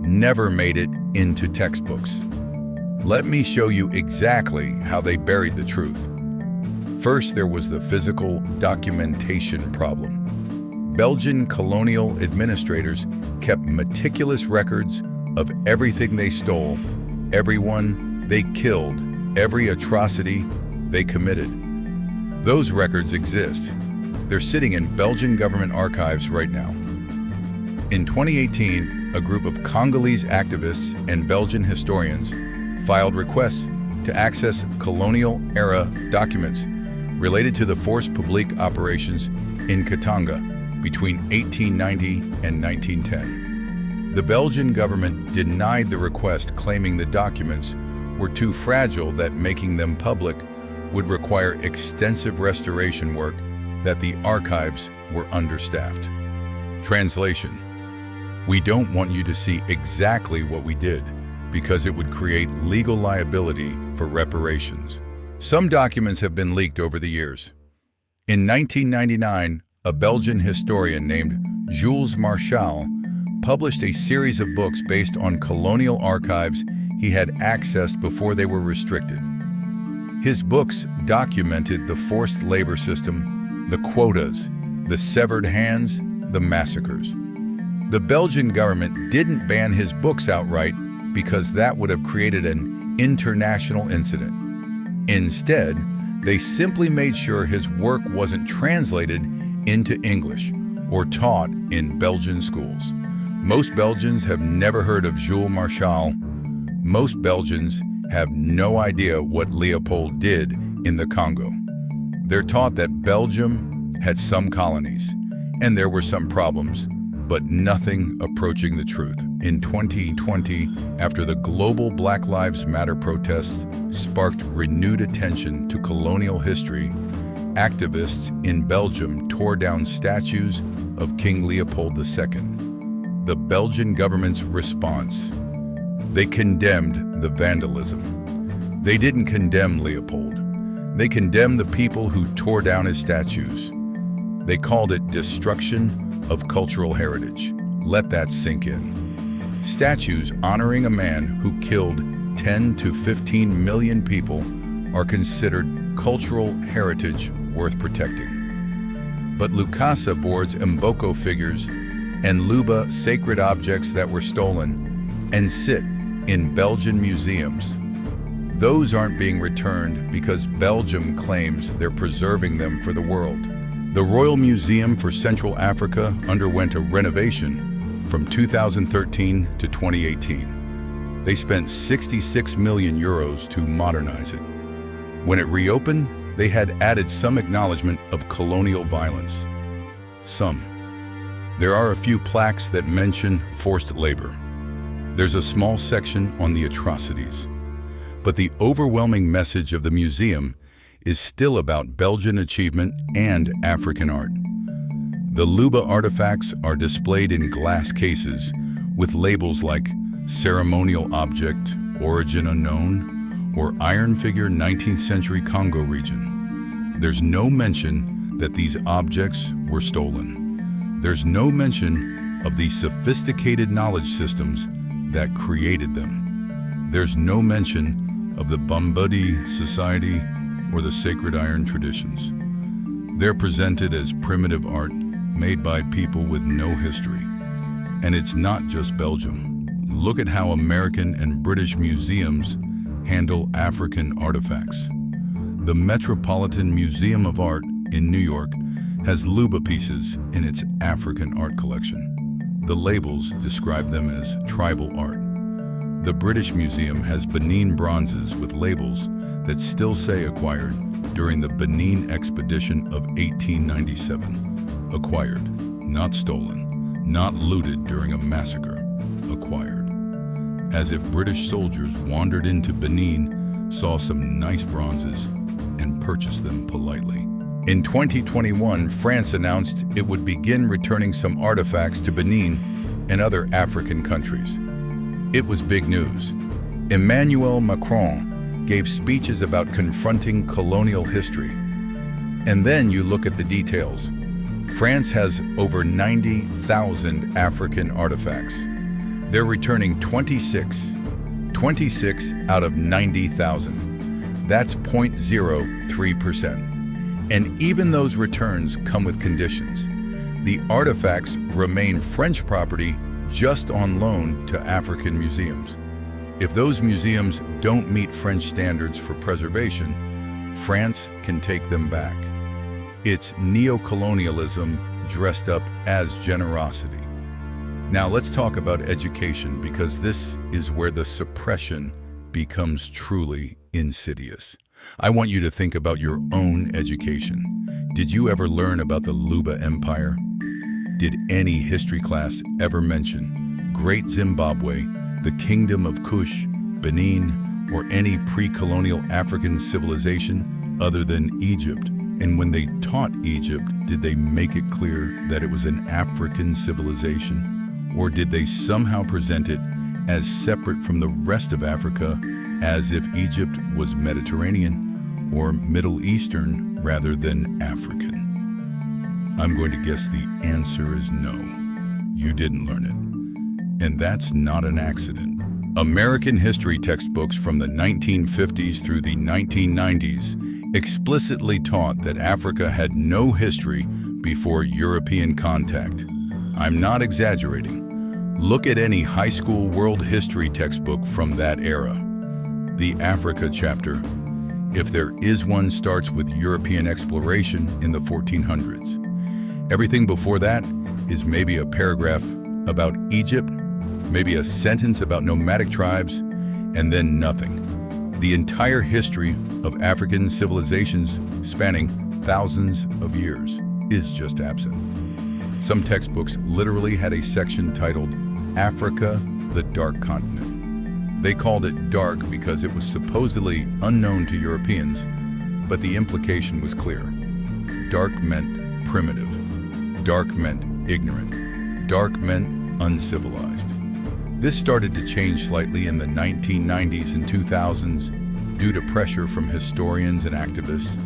never made it into textbooks. Let me show you exactly how they buried the truth. First, there was the physical documentation problem. Belgian colonial administrators kept meticulous records of everything they stole, everyone they killed, every atrocity they committed. Those records exist. They're sitting in Belgian government archives right now. In 2018, a group of Congolese activists and Belgian historians filed requests to access colonial-era documents related to the force publique operations in Katanga between 1890 and 1910. The Belgian government denied the request, claiming the documents were too fragile, that making them public would require extensive restoration work, that the archives were understaffed. Translation: we don't want you to see exactly what we did, because it would create legal liability for reparations. Some documents have been leaked over the years. In 1999, a Belgian historian named Jules Marchal published a series of books based on colonial archives he had accessed before they were restricted. His books documented the forced labor system, the quotas, the severed hands, the massacres. The Belgian government didn't ban his books outright because that would have created an international incident. Instead, They simply made sure his work wasn't translated into English or taught in Belgian schools. Most Belgians have never heard of Jules Marchal. Most Belgians have no idea what Leopold did in the Congo. They're taught that Belgium had some colonies, and there were some problems, but nothing approaching the truth. In 2020, after the global Black Lives Matter protests sparked renewed attention to colonial history, activists in Belgium tore down statues of King Leopold II. The Belgian government's response: they condemned the vandalism. They didn't condemn Leopold. They condemned the people who tore down his statues. They called it destruction of cultural heritage. Let that sink in. Statues honoring a man who killed 10 to 15 million people are considered cultural heritage worth protecting. But Lukasa boards Mboko figures and Luba sacred objects that were stolen and sit in Belgian museums. Those aren't being returned because Belgium claims they're preserving them for the world. The Royal Museum for Central Africa underwent a renovation from 2013 to 2018. They spent 66 million euros to modernize it. When it reopened, they had added some acknowledgement of colonial violence. Some. There are a few plaques that mention forced labor. There's a small section on the atrocities. But the overwhelming message of the museum is still about Belgian achievement and African art. The Luba artifacts are displayed in glass cases with labels like ceremonial object, origin unknown, or iron figure 19th century Congo region. There's no mention that these objects were stolen. There's no mention of the sophisticated knowledge systems that created them. There's no mention of the Bambudi society or the sacred iron traditions. They're presented as primitive art made by people with no history. And it's not just Belgium. Look at how American and British museums handle African artifacts. The Metropolitan Museum of Art in New York has Luba pieces in its African art collection. The labels describe them as tribal art. The British Museum has Benin bronzes with labels that still say acquired during the Benin expedition of 1897. Acquired, not stolen, not looted during a massacre. Acquired. As if British soldiers wandered into Benin, saw some nice bronzes, and purchased them politely. In 2021, France announced it would begin returning some artifacts to Benin and other African countries. It was big news. Emmanuel Macron gave speeches about confronting colonial history. And then you look at the details. France has over 90,000 African artifacts. They're returning 26 out of 90,000. That's 0.03%. And even those returns come with conditions. The artifacts remain French property just on loan to African museums. If those museums don't meet French standards for preservation, France can take them back. It's neocolonialism dressed up as generosity. Now let's talk about education, because this is where the suppression becomes truly insidious. I want you to think about your own education. Did you ever learn about the Luba Empire? Did any history class ever mention Great Zimbabwe, the Kingdom of Kush, Benin, or any pre-colonial African civilization other than Egypt? And when they taught Egypt, did they make it clear that it was an African civilization? Or did they somehow present it as separate from the rest of Africa, as if Egypt was Mediterranean or Middle Eastern rather than African? I'm going to guess the answer is no. You didn't learn it. And that's not an accident. American history textbooks from the 1950s through the 1990s explicitly taught that Africa had no history before European contact. I'm not exaggerating. Look at any high school world history textbook from that era. The Africa chapter if there is one, starts with European exploration in the 1400s. Everything before that is maybe a paragraph about Egypt, maybe a sentence about nomadic tribes, and then nothing. The entire history of African civilizations spanning thousands of years is just absent. Some textbooks literally had a section titled Africa, the Dark Continent. They called it dark because it was supposedly unknown to Europeans, but the implication was clear. Dark meant primitive. Dark meant ignorant. Dark meant uncivilized. This started to change slightly in the 1990s and 2000s due to pressure from historians and activists.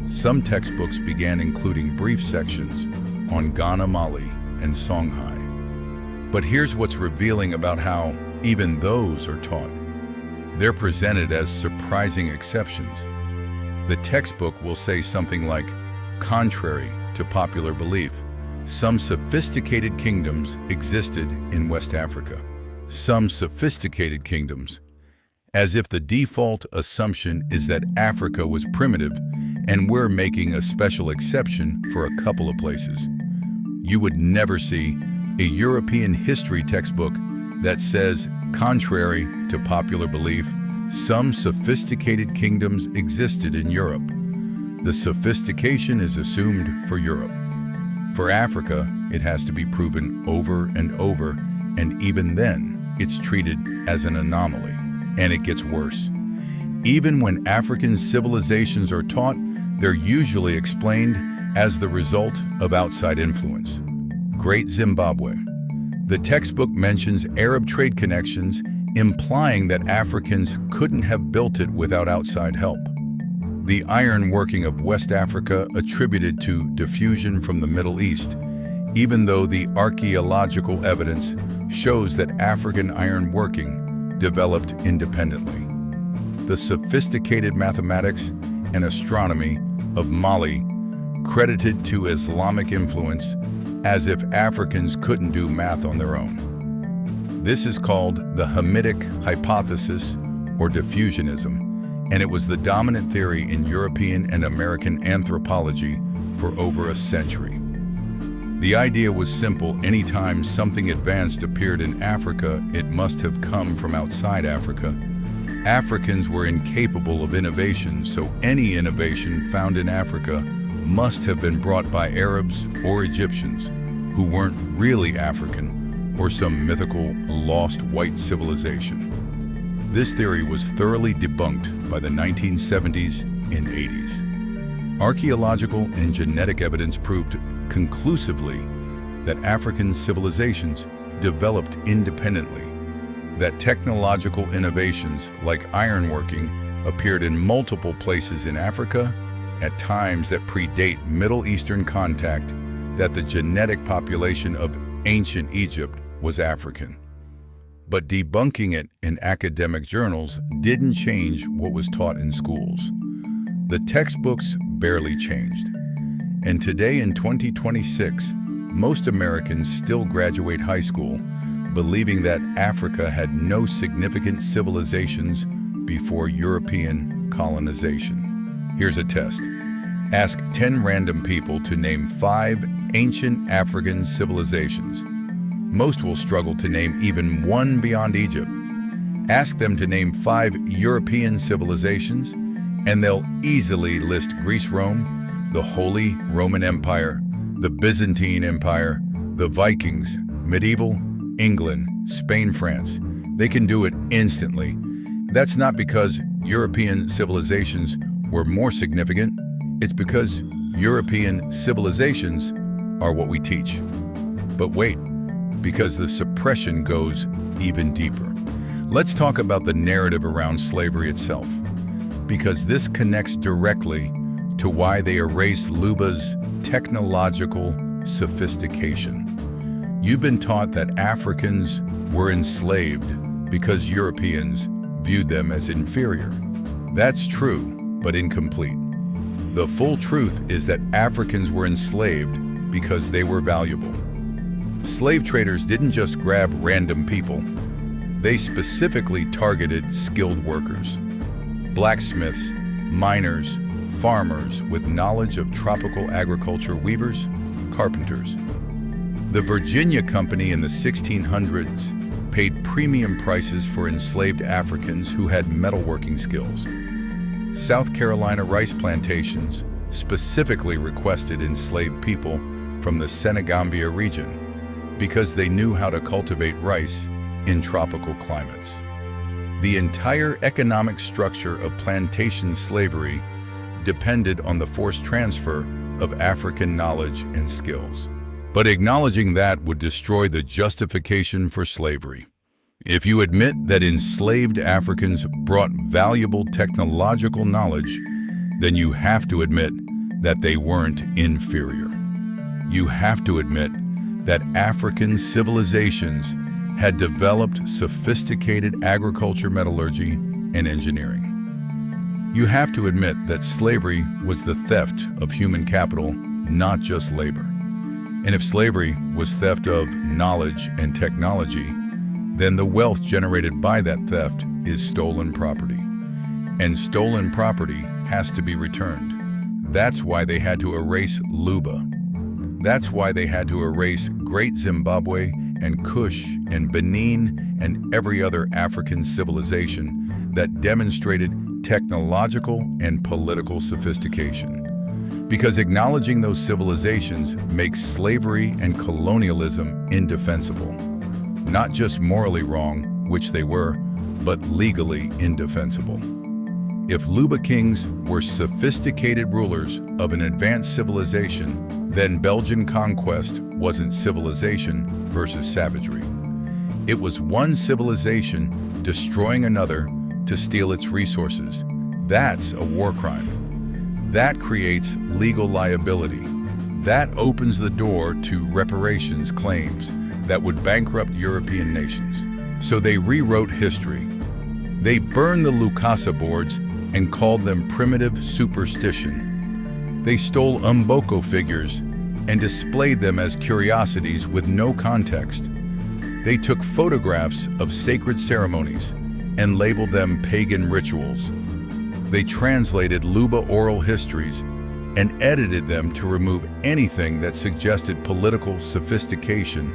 Some textbooks began including brief sections on Ghana, Mali, and Songhai. But here's what's revealing about how even those are taught. They're presented as surprising exceptions. The textbook will say something like, contrary to popular belief, some sophisticated kingdoms existed in West Africa. Some sophisticated kingdoms, as if the default assumption is that Africa was primitive and we're making a special exception for a couple of places. You would never see a European history textbook that says, contrary to popular belief, some sophisticated kingdoms existed in Europe. The sophistication is assumed for Europe. For Africa, it has to be proven over and over, and even then, it's treated as an anomaly. And it gets worse. Even when African civilizations are taught, they're usually explained as the result of outside influence. Great Zimbabwe. The textbook mentions Arab trade connections, implying that Africans couldn't have built it without outside help. The iron working of West Africa attributed to diffusion from the Middle East, even though the archaeological evidence shows that African iron working developed independently. The sophisticated mathematics and astronomy of Mali credited to Islamic influence, as if Africans couldn't do math on their own. This is called the Hamitic hypothesis or diffusionism, and it was the dominant theory in European and American anthropology for over a century. The idea was simple: anytime something advanced appeared in Africa, it must have come from outside Africa. Africans were incapable of innovation, so any innovation found in Africa must have been brought by Arabs or Egyptians, who weren't really African, or some mythical, lost white civilization. This theory was thoroughly debunked by the 1970s and 80s. Archaeological and genetic evidence proved conclusively that African civilizations developed independently, that technological innovations like ironworking appeared in multiple places in Africa at times that predate Middle Eastern contact, that the genetic population of ancient Egypt was African. But debunking it in academic journals didn't change what was taught in schools. The textbooks barely changed. And today in 2026, most Americans still graduate high school believing that Africa had no significant civilizations before European colonization. Here's a test. Ask 10 random people to name 5 ancient African civilizations. Most will struggle to name even one beyond Egypt. Ask them to name 5 European civilizations, and they'll easily list Greece, Rome, the Holy Roman Empire, the Byzantine Empire, the Vikings, medieval England, Spain, France. They can do it instantly. That's not because European civilizations were more significant. It's because European civilizations are what we teach. But wait, because the suppression goes even deeper. Let's talk about the narrative around slavery itself, because this connects directly to why they erased Luba's technological sophistication. You've been taught that Africans were enslaved because Europeans viewed them as inferior. That's true, but incomplete. The full truth is that Africans were enslaved because they were valuable. Slave traders didn't just grab random people. They specifically targeted skilled workers. Blacksmiths, miners, farmers with knowledge of tropical agriculture, weavers, carpenters. The Virginia Company in the 1600s paid premium prices for enslaved Africans who had metalworking skills. South Carolina rice plantations specifically requested enslaved people from the Senegambia region because they knew how to cultivate rice in tropical climates. The entire economic structure of plantation slavery depended on the forced transfer of African knowledge and skills. But acknowledging that would destroy the justification for slavery. If you admit that enslaved Africans brought valuable technological knowledge, then you have to admit that they weren't inferior. You have to admit that African civilizations had developed sophisticated agriculture, metallurgy, and engineering. You have to admit that slavery was the theft of human capital, not just labor. And if slavery was theft of knowledge and technology, then the wealth generated by that theft is stolen property. And stolen property has to be returned. That's why they had to erase Luba. That's why they had to erase Great Zimbabwe and Kush and Benin and every other African civilization that demonstrated technological and political sophistication. Because acknowledging those civilizations makes slavery and colonialism indefensible. Not just morally wrong, which they were, but legally indefensible. If Luba kings were sophisticated rulers of an advanced civilization, then Belgian conquest wasn't civilization versus savagery. It was one civilization destroying another to steal its resources. That's a war crime. That creates legal liability. That opens the door to reparations claims that would bankrupt European nations. So they rewrote history. They burned the Lukasa boards and called them primitive superstition. They stole Mboko figures and displayed them as curiosities with no context. They took photographs of sacred ceremonies and labeled them pagan rituals. They translated Luba oral histories and edited them to remove anything that suggested political sophistication,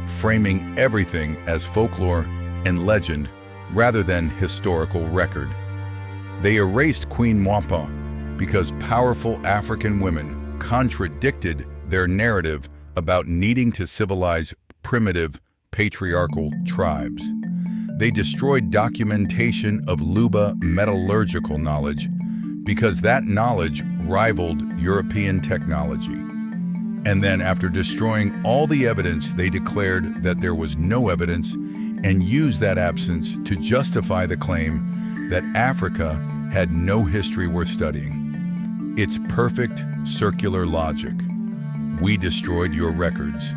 framing everything as folklore and legend rather than historical record. They erased Queen Mwapa because powerful African women contradicted their narrative about needing to civilize primitive, patriarchal tribes. They destroyed documentation of Luba metallurgical knowledge because that knowledge rivaled European technology. And then after destroying all the evidence, they declared that there was no evidence and used that absence to justify the claim that Africa had no history worth studying. It's perfect circular logic. We destroyed your records.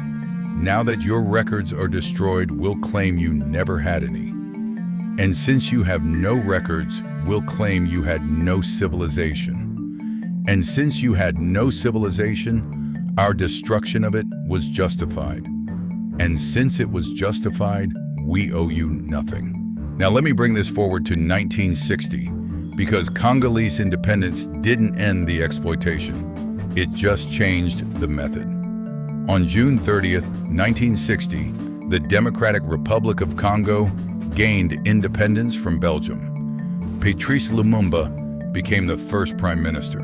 Now that your records are destroyed, we'll claim you never had any. And since you have no records, we'll claim you had no civilization. And since you had no civilization, our destruction of it was justified. And since it was justified, we owe you nothing. Now let me bring this forward to 1960, because Congolese independence didn't end the exploitation. It just changed the method. On June 30th, 1960, the Democratic Republic of Congo gained independence from Belgium. Patrice Lumumba became the first prime minister.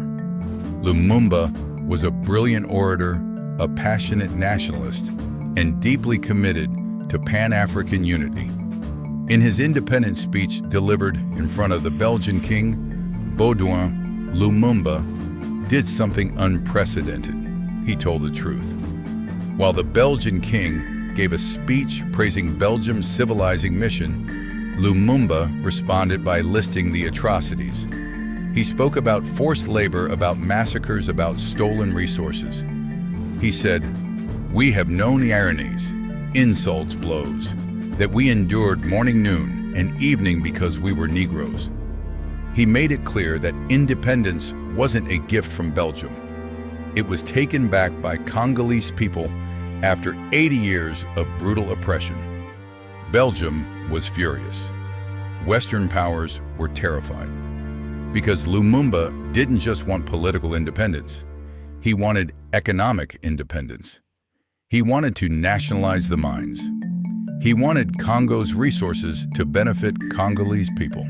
Lumumba was a brilliant orator, a passionate nationalist, and deeply committed to Pan-African unity. In his independence speech delivered in front of the Belgian king, Baudouin, Lumumba did something unprecedented. He told the truth. While the Belgian king gave a speech praising Belgium's civilizing mission, Lumumba responded by listing the atrocities. He spoke about forced labor, about massacres, about stolen resources. He said, "We have known the ironies, insults, blows, that we endured morning, noon, and evening because we were Negroes." He made it clear that independence wasn't a gift from Belgium. It was taken back by Congolese people after 80 years of brutal oppression. Belgium was furious. Western powers were terrified. Because Lumumba didn't just want political independence. He wanted economic independence. He wanted to nationalize the mines. He wanted Congo's resources to benefit Congolese people.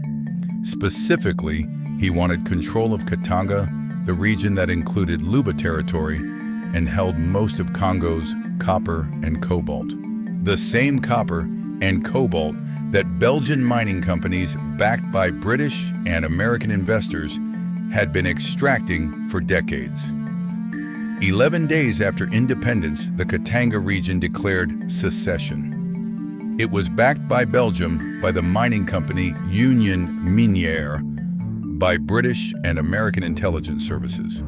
Specifically, he wanted control of Katanga, the region that included Luba territory and held most of Congo's copper and cobalt. The same copper and cobalt that Belgian mining companies backed by British and American investors had been extracting for decades. 11 days after independence, the Katanga region declared secession. It was backed by Belgium by the mining company Union Minière, by British and American intelligence services.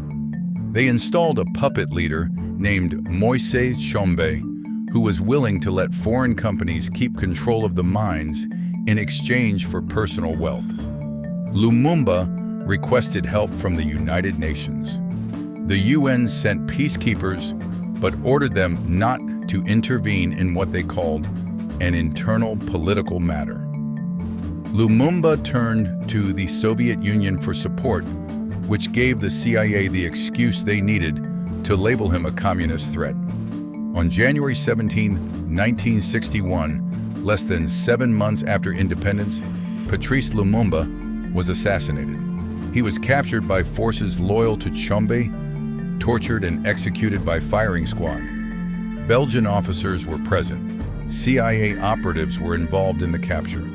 They installed a puppet leader named Moise Tshombe, who was willing to let foreign companies keep control of the mines in exchange for personal wealth. Lumumba requested help from the United Nations. The UN sent peacekeepers, but ordered them not to intervene in what they called an internal political matter. Lumumba turned to the Soviet Union for support, which gave the CIA the excuse they needed to label him a communist threat. On January 17, 1961, less than 7 months after independence, Patrice Lumumba was assassinated. He was captured by forces loyal to Tshombe, tortured and executed by firing squad. Belgian officers were present. CIA operatives were involved in the capture.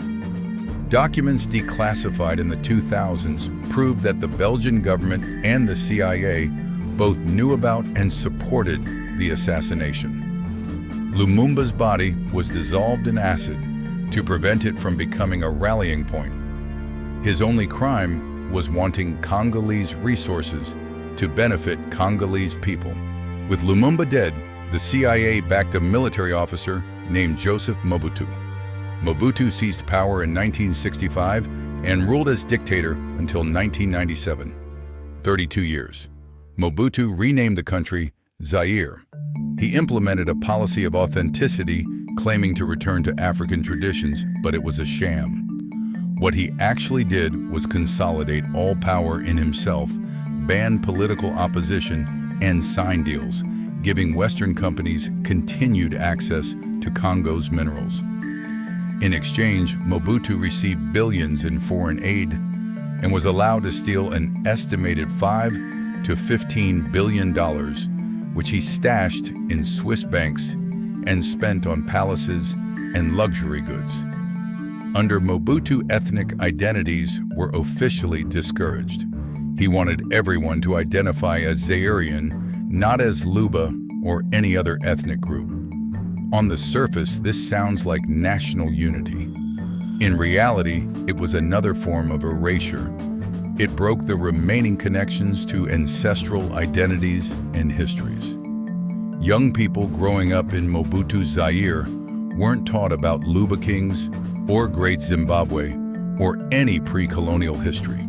Documents declassified in the 2000s proved that the Belgian government and the CIA both knew about and supported the assassination. Lumumba's body was dissolved in acid to prevent it from becoming a rallying point. His only crime was wanting Congolese resources to benefit Congolese people. With Lumumba dead, the CIA backed a military officer named Joseph Mobutu. Mobutu seized power in 1965 and ruled as dictator until 1997. 32 years. Mobutu renamed the country Zaire. He implemented a policy of authenticity, claiming to return to African traditions, but it was a sham. What he actually did was consolidate all power in himself, ban political opposition, and sign deals, giving Western companies continued access to Congo's minerals. In exchange, Mobutu received billions in foreign aid and was allowed to steal an estimated $5 to $15 billion, which he stashed in Swiss banks and spent on palaces and luxury goods. Under Mobutu, ethnic identities were officially discouraged. He wanted everyone to identify as Zairian, not as Luba or any other ethnic group. On the surface, this sounds like national unity. In reality, it was another form of erasure. It broke the remaining connections to ancestral identities and histories. Young people growing up in Mobutu's Zaire weren't taught about Luba kings or Great Zimbabwe or any pre-colonial history.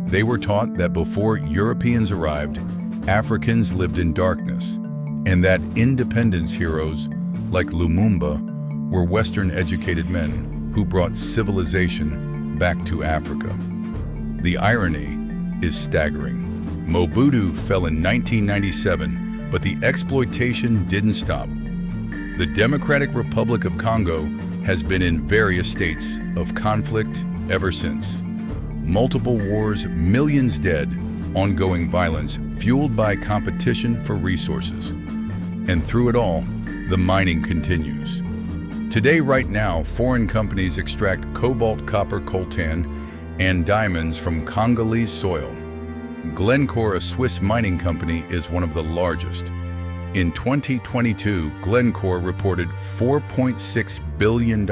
They were taught that before Europeans arrived, Africans lived in darkness, and that independence heroes like Lumumba were Western-educated men who brought civilization back to Africa. The irony is staggering. Mobutu fell in 1997, but the exploitation didn't stop. The Democratic Republic of Congo has been in various states of conflict ever since. Multiple wars, millions dead, ongoing violence fueled by competition for resources. And through it all, the mining continues. Today, right now, foreign companies extract cobalt, copper, coltan, and diamonds from Congolese soil. Glencore, a Swiss mining company, is one of the largest. In 2022, Glencore reported $4.6 billion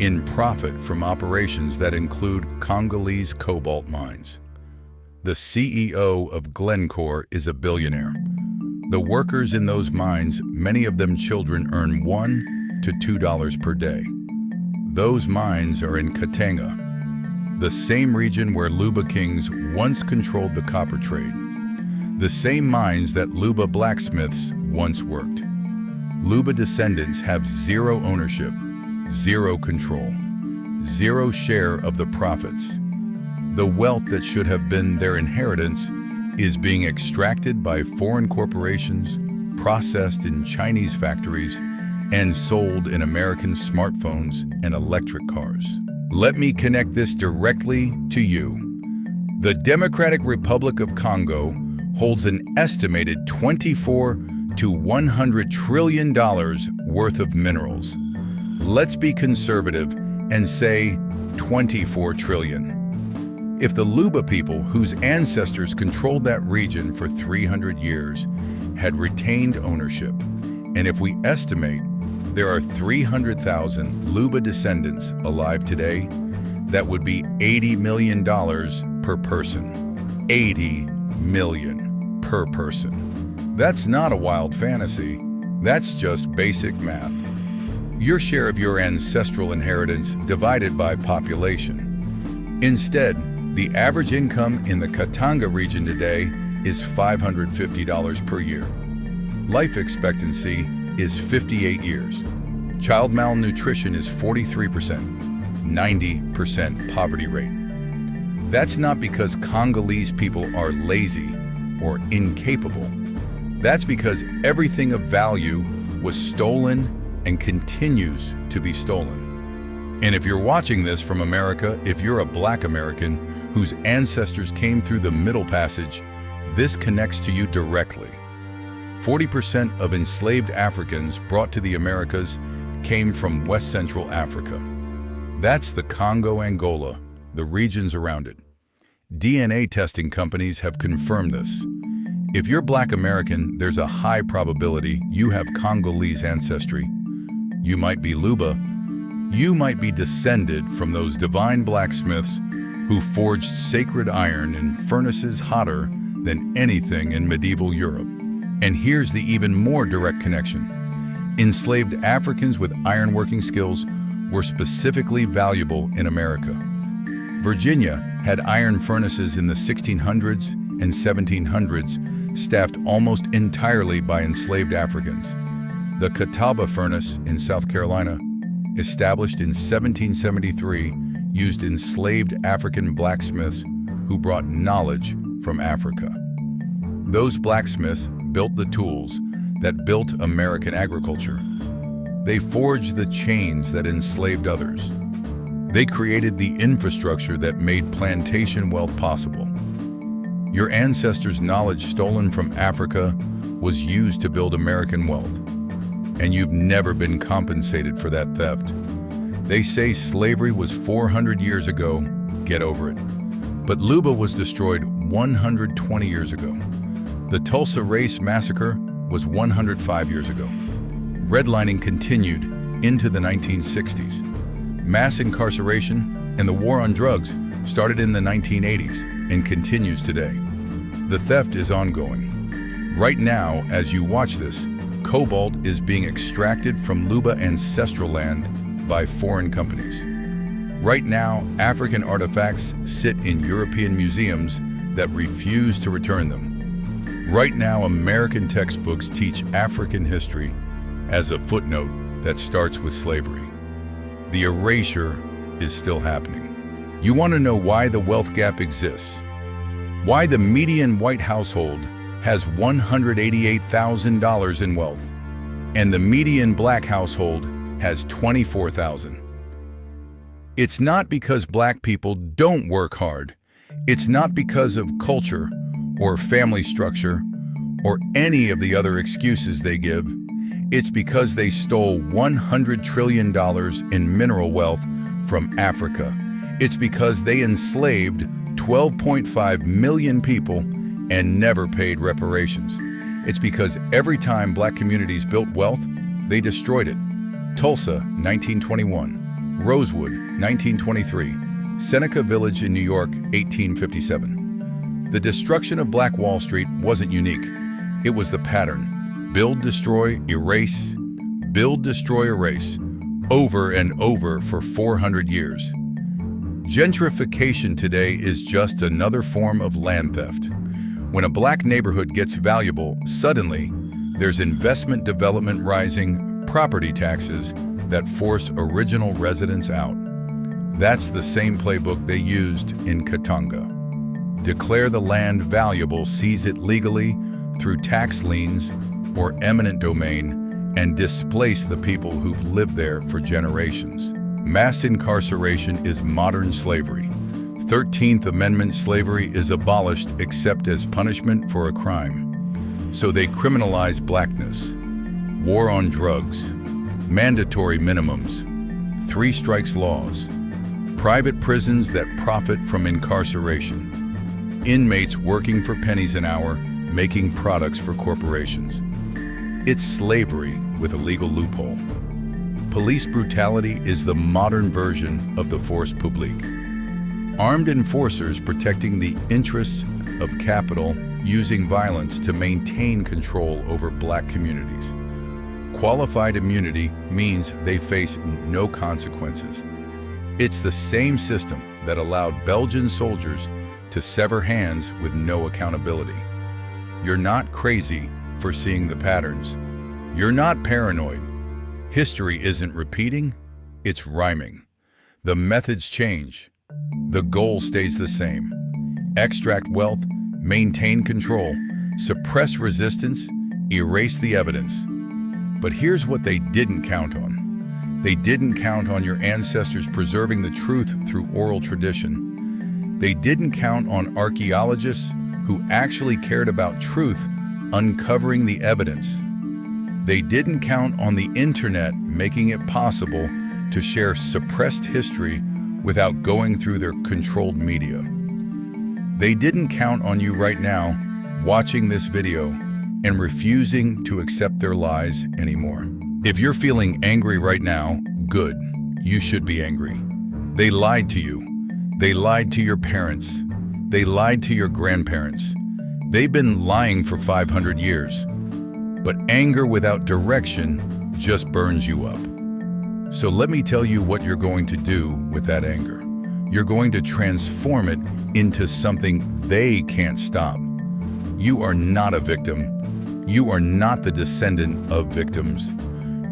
in profit from operations that include Congolese cobalt mines. The CEO of Glencore is a billionaire. The workers in those mines, many of them children, earn $1 to $2 per day. Those mines are in Katanga, the same region where Luba kings once controlled the copper trade. The same mines that Luba blacksmiths once worked. Luba descendants have zero ownership, zero control, zero share of the profits. The wealth that should have been their inheritance is being extracted by foreign corporations, processed in Chinese factories, and sold in American smartphones and electric cars. Let me connect this directly to you. The Democratic Republic of Congo holds an estimated $24 to $100 trillion worth of minerals. Let's be conservative and say 24 trillion. If the Luba people, whose ancestors controlled that region for 300 years, had retained ownership, and if we estimate there are 300,000 Luba descendants alive today, that would be $80 million per person. 80 million per person. That's not a wild fantasy. That's just basic math. Your share of your ancestral inheritance divided by population. Instead, the average income in the Katanga region today is $550 per year. Life expectancy is 58 years. Child malnutrition is 43%, 90% poverty rate. That's not because Congolese people are lazy or incapable. That's because everything of value was stolen and continues to be stolen. And if you're watching this from America, if you're a Black American whose ancestors came through the Middle Passage, this connects to you directly. 40% of enslaved Africans brought to the Americas came from West Central Africa. That's the Congo, Angola, the regions around it. DNA testing companies have confirmed this. If you're Black American, there's a high probability you have Congolese ancestry. You might be Luba. You might be descended from those divine blacksmiths who forged sacred iron in furnaces hotter than anything in medieval Europe. And here's the even more direct connection. Enslaved Africans with ironworking skills were specifically valuable in America. Virginia had iron furnaces in the 1600s and 1700s, staffed almost entirely by enslaved Africans. The Catawba furnace in South Carolina, established in 1773, used enslaved African blacksmiths who brought knowledge from Africa. Those blacksmiths built the tools that built American agriculture. They forged the chains that enslaved others. They created the infrastructure that made plantation wealth possible. Your ancestors' knowledge stolen from Africa was used to build American wealth, and you've never been compensated for that theft. They say slavery was 400 years ago. Get over it. But Luba was destroyed 120 years ago. The Tulsa Race Massacre was 105 years ago. Redlining continued into the 1960s. Mass incarceration and the war on drugs started in the 1980s and continues today. The theft is ongoing. Right now, as you watch this, cobalt is being extracted from Luba ancestral land by foreign companies. Right now, African artifacts sit in European museums that refuse to return them. Right now, American textbooks teach African history as a footnote that starts with slavery. The erasure is still happening. You want to know why the wealth gap exists? Why the median white household has $188,000 in wealth, and the median Black household has $24,000. It's not because Black people don't work hard. It's not because of culture or family structure or any of the other excuses they give. It's because they stole $100 trillion in mineral wealth from Africa. It's because they enslaved 12.5 million people and never paid reparations. It's because every time Black communities built wealth, they destroyed it. Tulsa, 1921. Rosewood, 1923. Seneca Village in New York, 1857. The destruction of Black Wall Street wasn't unique. It was the pattern. Build, destroy, erase. Build, destroy, erase. Over and over for 400 years. Gentrification today is just another form of land theft. When a Black neighborhood gets valuable, suddenly there's investment development rising, property taxes that force original residents out. That's the same playbook they used in Katanga. Declare the land valuable, seize it legally through tax liens or eminent domain, and displace the people who've lived there for generations. Mass incarceration is modern slavery. 13th Amendment slavery is abolished except as punishment for a crime. So they criminalize blackness. War on drugs. Mandatory minimums. 3 strikes laws. Private prisons that profit from incarceration. Inmates working for pennies an hour, making products for corporations. It's slavery with a legal loophole. Police brutality is the modern version of the force publique. Armed enforcers protecting the interests of capital using violence to maintain control over black communities. Qualified immunity means they face no consequences. It's the same system that allowed Belgian soldiers to sever hands with no accountability. You're not crazy for seeing the patterns. You're not paranoid. History isn't repeating, it's rhyming. The methods change. The goal stays the same. Extract wealth, maintain control, suppress resistance, erase the evidence. But here's what they didn't count on. They didn't count on your ancestors preserving the truth through oral tradition. They didn't count on archaeologists who actually cared about truth, uncovering the evidence. They didn't count on the internet making it possible to share suppressed history without going through their controlled media. They didn't count on you right now watching this video and refusing to accept their lies anymore. If you're feeling angry right now, good. You should be angry. They lied to you. They lied to your parents. They lied to your grandparents. They've been lying for 500 years. But anger without direction just burns you up. So let me tell you what you're going to do with that anger. You're going to transform it into something they can't stop. You are not a victim. You are not the descendant of victims.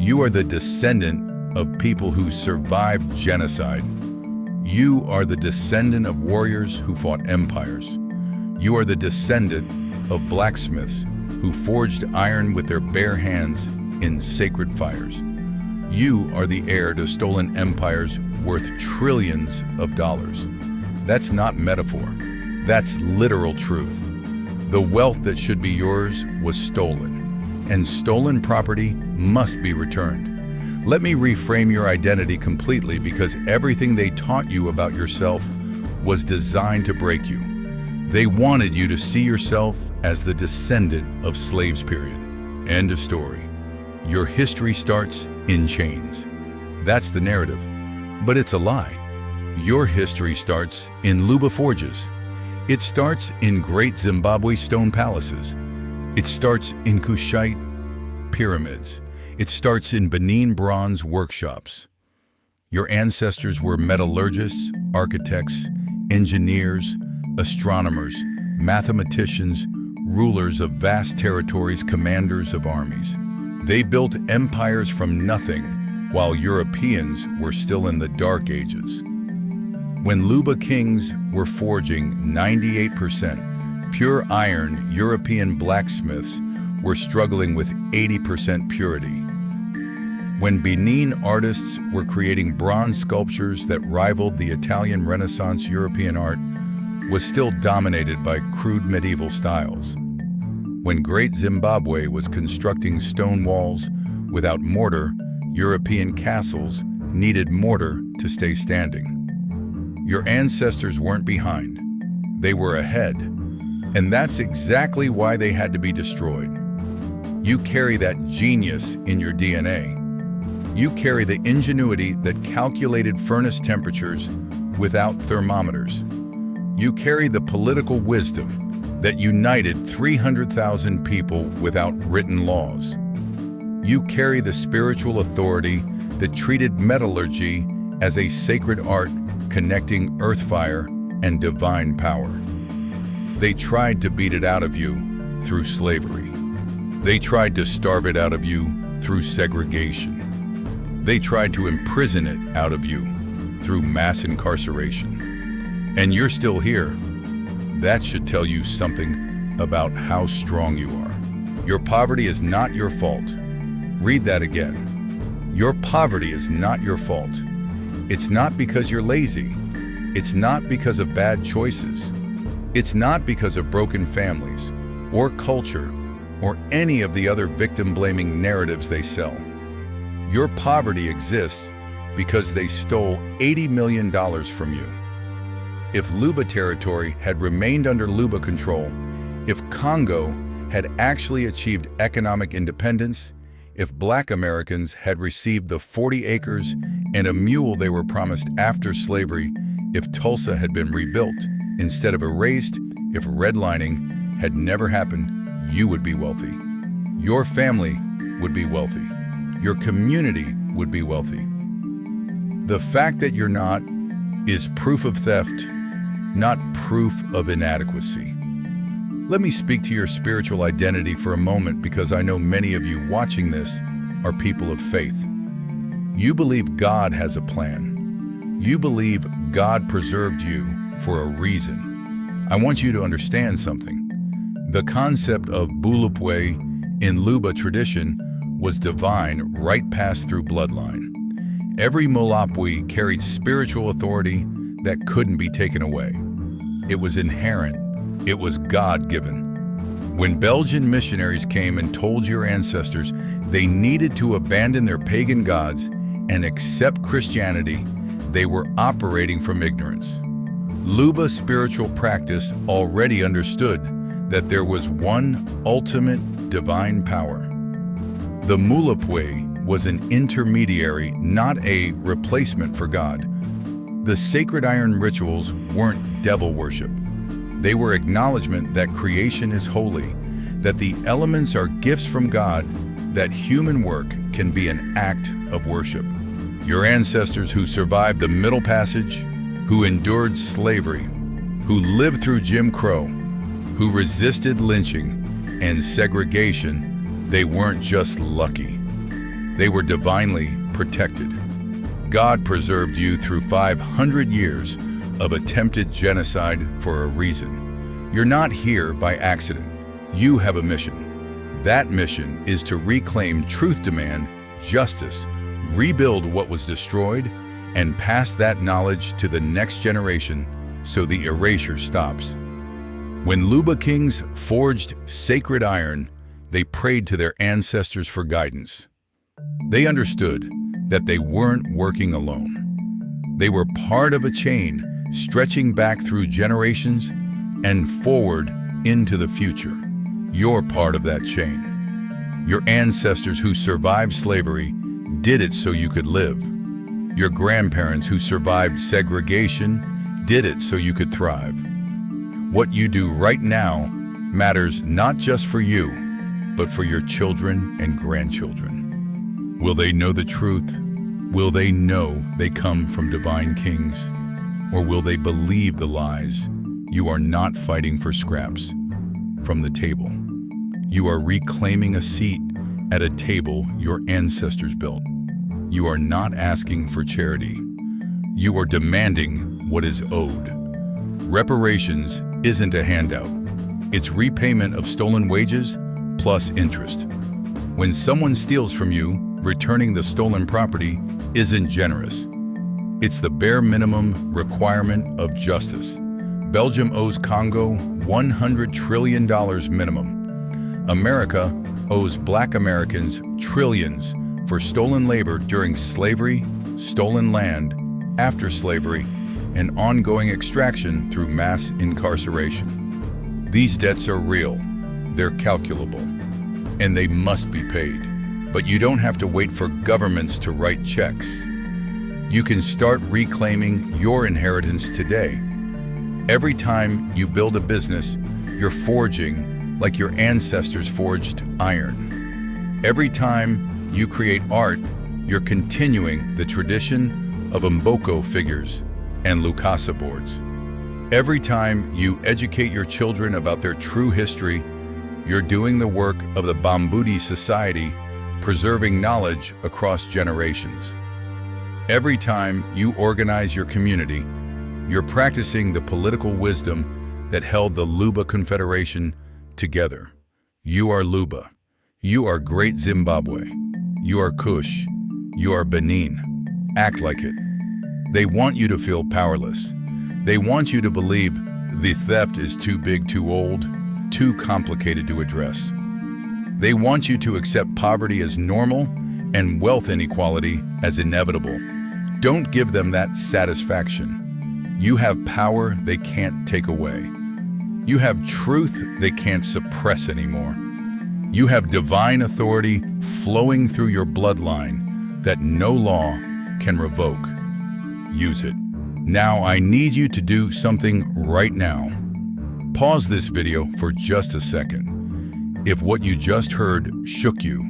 You are the descendant of people who survived genocide. You are the descendant of warriors who fought empires. You are the descendant of blacksmiths who forged iron with their bare hands in sacred fires. You are the heir to stolen empires worth trillions of dollars. That's not metaphor. That's literal truth. The wealth that should be yours was stolen, and stolen property must be returned. Let me reframe your identity completely, because everything they taught you about yourself was designed to break you. They wanted you to see yourself as the descendant of slaves, period. End of story. Your history starts in chains. That's the narrative. But it's a lie. Your history starts in Luba forges. It starts in great Zimbabwe stone palaces. It starts in Kushite pyramids. It starts in Benin bronze workshops. Your ancestors were metallurgists, architects, engineers, astronomers, mathematicians, rulers of vast territories, commanders of armies. They built empires from nothing while Europeans were still in the Dark Ages. When Luba kings were forging 98% pure iron, European blacksmiths were struggling with 80% purity. When Benin artists were creating bronze sculptures that rivaled the Italian Renaissance, European art was still dominated by crude medieval styles. When Great Zimbabwe was constructing stone walls without mortar, European castles needed mortar to stay standing. Your ancestors weren't behind, they were ahead. And that's exactly why they had to be destroyed. You carry that genius in your DNA. You carry the ingenuity that calculated furnace temperatures without thermometers. You carry the political wisdom that united 300,000 people without written laws. You carry the spiritual authority that treated metallurgy as a sacred art connecting earth fire and divine power. They tried to beat it out of you through slavery. They tried to starve it out of you through segregation. They tried to imprison it out of you through mass incarceration. And you're still here. That should tell you something about how strong you are. Your poverty is not your fault. Read that again. Your poverty is not your fault. It's not because you're lazy. It's not because of bad choices. It's not because of broken families, or culture, or any of the other victim-blaming narratives they sell. Your poverty exists because they stole $80 million from you. If Luba territory had remained under Luba control, if Congo had actually achieved economic independence, if Black Americans had received the 40 acres and a mule they were promised after slavery, if Tulsa had been rebuilt instead of erased, if redlining had never happened, you would be wealthy. Your family would be wealthy. Your community would be wealthy. The fact that you're not is proof of theft, not proof of inadequacy. Let me speak to your spiritual identity for a moment, because I know many of you watching this are people of faith. You believe God has a plan. You believe God preserved you for a reason. I want you to understand something. The concept of bulupwe in Luba tradition was divine, right passed through bloodline. Every Mulapwe carried spiritual authority that couldn't be taken away. It was inherent. It was God-given. When Belgian missionaries came and told your ancestors they needed to abandon their pagan gods and accept Christianity, they were operating from ignorance. Luba spiritual practice already understood that there was one ultimate divine power. The Mulapwe was an intermediary, not a replacement for God. The sacred iron rituals weren't devil worship. They were acknowledgement that creation is holy, that the elements are gifts from God, that human work can be an act of worship. Your ancestors who survived the Middle Passage, who endured slavery, who lived through Jim Crow, who resisted lynching and segregation, they weren't just lucky. They were divinely protected. God preserved you through 500 years of attempted genocide for a reason. You're not here by accident. You have a mission. That mission is to reclaim truth, demand justice, rebuild what was destroyed, and pass that knowledge to the next generation so the erasure stops. When Luba kings forged sacred iron, they prayed to their ancestors for guidance. They understood that they weren't working alone. They were part of a chain stretching back through generations and forward into the future. You're part of that chain. Your ancestors who survived slavery did it so you could live. Your grandparents who survived segregation did it so you could thrive. What you do right now matters not just for you, but for your children and grandchildren. Will they know the truth? Will they know they come from divine kings? Or will they believe the lies? You are not fighting for scraps from the table. You are reclaiming a seat at a table your ancestors built. You are not asking for charity. You are demanding what is owed. Reparations isn't a handout. It's repayment of stolen wages plus interest. When someone steals from you, returning the stolen property isn't generous. It's the bare minimum requirement of justice. Belgium owes Congo $100 trillion minimum. America owes Black Americans trillions for stolen labor during slavery, stolen land, after slavery, and ongoing extraction through mass incarceration. These debts are real, they're calculable, and they must be paid. But you don't have to wait for governments to write checks. You can start reclaiming your inheritance today. Every time you build a business, you're forging like your ancestors forged iron. Every time you create art, you're continuing the tradition of Mboko figures and Lukasa boards. Every time you educate your children about their true history, you're doing the work of the Bambudi Society, preserving knowledge across generations. Every time you organize your community, you're practicing the political wisdom that held the Luba Confederation together. You are Luba. You are Great Zimbabwe. You are Kush. You are Benin. Act like it. They want you to feel powerless. They want you to believe the theft is too big, too old, too complicated to address. They want you to accept poverty as normal and wealth inequality as inevitable. Don't give them that satisfaction. You have power they can't take away. You have truth they can't suppress anymore. You have divine authority flowing through your bloodline that no law can revoke. Use it. Now I need you to do something right now. Pause this video for just a second. If what you just heard shook you,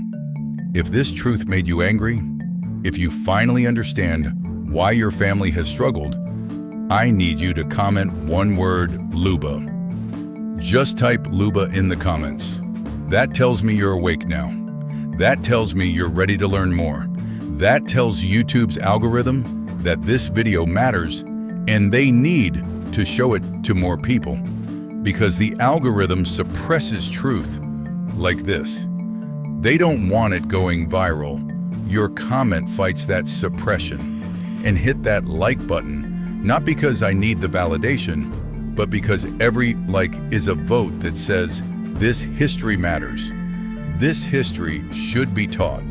if this truth made you angry, if you finally understand why your family has struggled, I need you to comment one word, Luba. Just type Luba in the comments. That tells me you're awake now. That tells me you're ready to learn more. That tells YouTube's algorithm that this video matters and they need to show it to more people, because the algorithm suppresses truth like this. They don't want it going viral. Your comment fights that suppression. And hit that like button, not because I need the validation, but because every like is a vote that says this history matters. This history should be taught.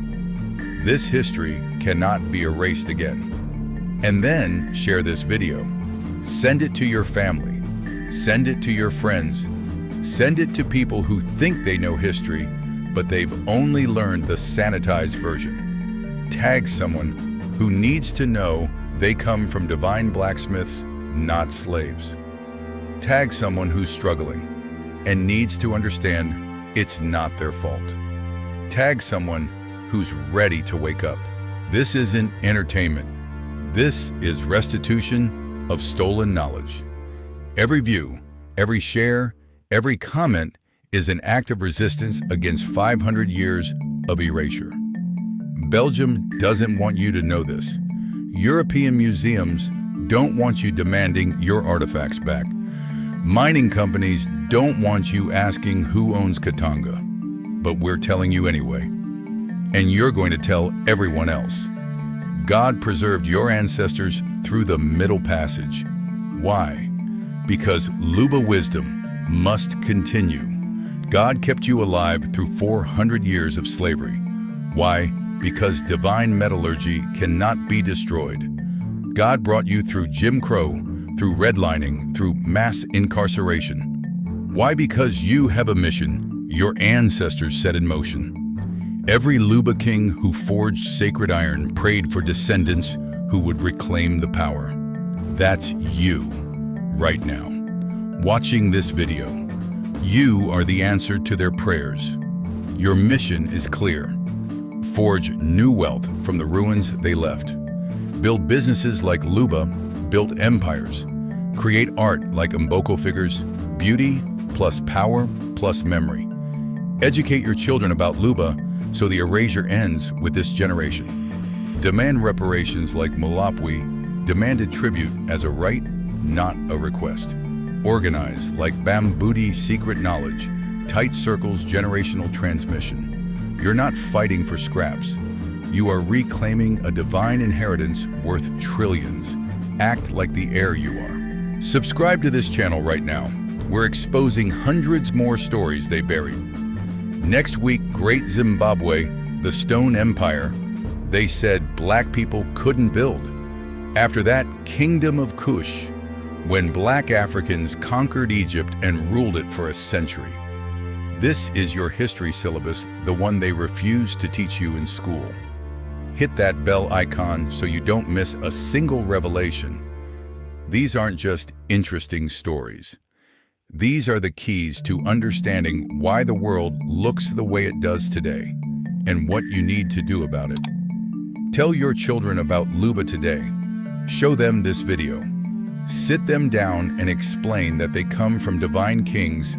This history cannot be erased again. And then share this video. Send it to your family. Send it to your friends. Send it to people who think they know history, but they've only learned the sanitized version. Tag someone who needs to know they come from divine blacksmiths, not slaves. Tag someone who's struggling and needs to understand it's not their fault. Tag someone who's ready to wake up. This isn't entertainment. This is restitution of stolen knowledge. Every view, every share, every comment is an act of resistance against 500 years of erasure. Belgium doesn't want you to know this. European museums don't want you demanding your artifacts back. Mining companies don't want you asking who owns Katanga. But we're telling you anyway. And you're going to tell everyone else. God preserved your ancestors through the Middle Passage. Why? Because Luba wisdom must continue. God kept you alive through 400 years of slavery. Why? Because divine metallurgy cannot be destroyed. God brought you through Jim Crow, through redlining, through mass incarceration. Why? Because you have a mission your ancestors set in motion. Every Luba king who forged sacred iron prayed for descendants who would reclaim the power. That's you, right now. Watching this video, you are the answer to their prayers. Your mission is clear. Forge new wealth from the ruins they left. Build businesses like Luba built empires. Create art like Mboko figures, beauty plus power plus memory. Educate your children about Luba so the erasure ends with this generation. Demand reparations like Mulapwe demanded tribute as a right, not a request. Organize like Bambudi secret knowledge, tight circles generational transmission. You're not fighting for scraps. You are reclaiming a divine inheritance worth trillions. Act like the heir you are. Subscribe to this channel right now. We're exposing hundreds more stories they buried. Next week, Great Zimbabwe, the Stone Empire. They said black people couldn't build. After that, Kingdom of Kush, when black Africans conquered Egypt and ruled it for a century. This is your history syllabus, the one they refuse to teach you in school. Hit that bell icon so you don't miss a single revelation. These aren't just interesting stories. These are the keys to understanding why the world looks the way it does today and what you need to do about it. Tell your children about Luba today. Show them this video. Sit them down and explain that they come from divine kings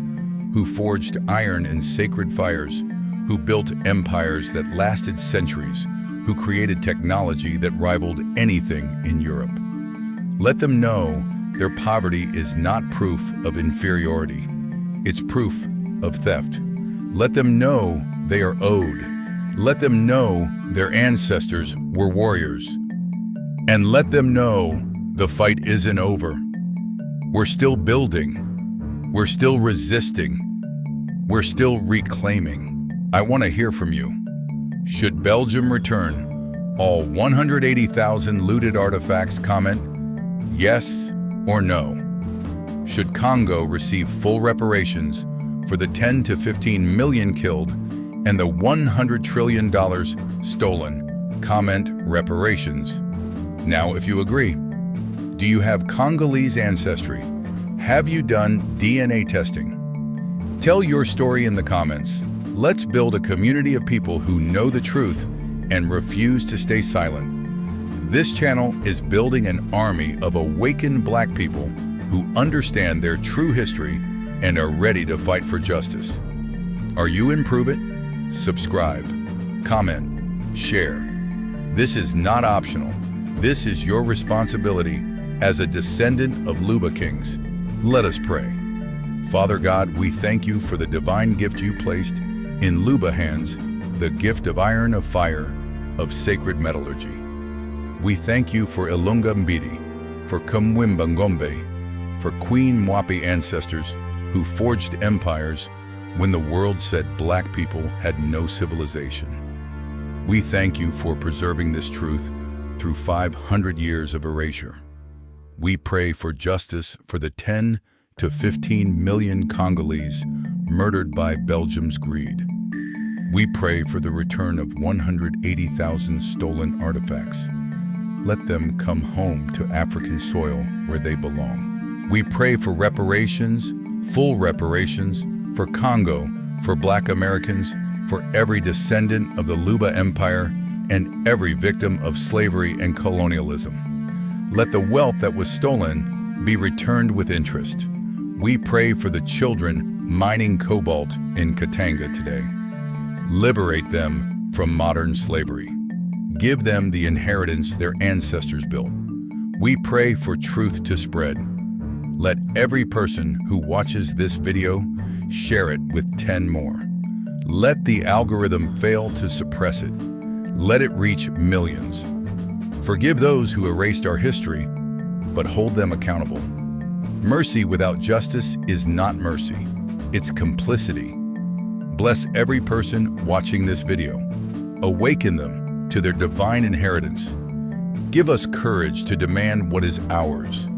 who forged iron in sacred fires, who built empires that lasted centuries, who created technology that rivaled anything in Europe. Let them know their poverty is not proof of inferiority. It's proof of theft. Let them know they are owed. Let them know their ancestors were warriors. And let them know the fight isn't over. We're still building. We're still resisting. We're still reclaiming. I want to hear from you. Should Belgium return all 180,000 looted artifacts? Comment yes or no. Should Congo receive full reparations for the 10 to 15 million killed and the $100 trillion stolen? Comment reparations. Now, if you agree, do you have Congolese ancestry? Have you done DNA testing? Tell your story in the comments. Let's build a community of people who know the truth and refuse to stay silent. This channel is building an army of awakened Black people who understand their true history and are ready to fight for justice. Are you in Prove It? Subscribe, comment, share. This is not optional. This is your responsibility as a descendant of Luba kings. Let us pray. Father God, we thank you for the divine gift you placed in Luba hands, the gift of iron, of fire, of sacred metallurgy. We thank you for Ilunga Mbidi, for Kumwimba Ngombe, for Queen Mwapi ancestors who forged empires when the world said Black people had no civilization. We thank you for preserving this truth through 500 years of erasure. We pray for justice for the 10 to 15 million Congolese murdered by Belgium's greed. We pray for the return of 180,000 stolen artifacts. Let them come home to African soil where they belong. We pray for reparations, full reparations, for Congo, for Black Americans, for every descendant of the Luba Empire, and every victim of slavery and colonialism. Let the wealth that was stolen be returned with interest. We pray for the children mining cobalt in Katanga today. Liberate them from modern slavery. Give them the inheritance their ancestors built. We pray for truth to spread. Let every person who watches this video share it with 10 more. Let the algorithm fail to suppress it. Let it reach millions. Forgive those who erased our history, but hold them accountable. Mercy without justice is not mercy. It's complicity. Bless every person watching this video. Awaken them to their divine inheritance. Give us courage to demand what is ours.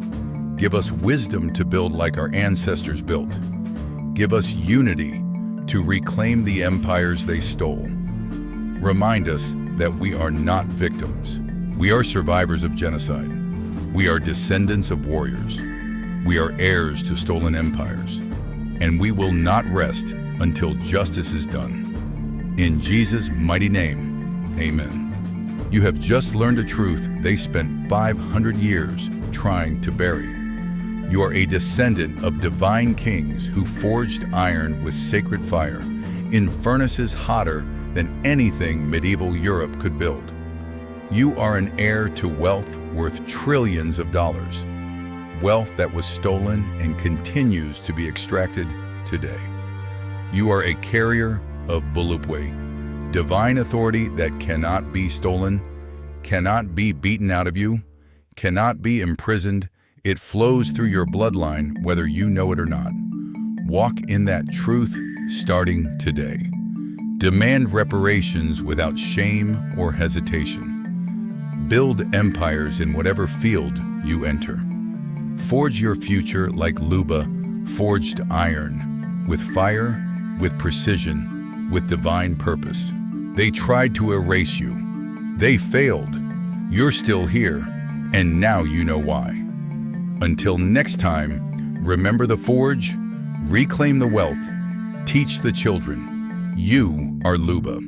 Give us wisdom to build like our ancestors built. Give us unity to reclaim the empires they stole. Remind us that we are not victims. We are survivors of genocide. We are descendants of warriors. We are heirs to stolen empires. And we will not rest until justice is done. In Jesus' mighty name, amen. You have just learned a truth they spent 500 years trying to bury. You are a descendant of divine kings who forged iron with sacred fire in furnaces hotter than anything medieval Europe could build. You are an heir to wealth worth trillions of dollars, wealth that was stolen and continues to be extracted today. You are a carrier of Bulupwe, divine authority that cannot be stolen, cannot be beaten out of you, cannot be imprisoned. It flows through your bloodline whether you know it or not. Walk in that truth starting today. Demand reparations without shame or hesitation. Build empires in whatever field you enter. Forge your future like Luba forged iron, with fire, with precision, with divine purpose. They tried to erase you. They failed. You're still here, and now you know why. Until next time, remember the forge, reclaim the wealth, teach the children. You are Luba.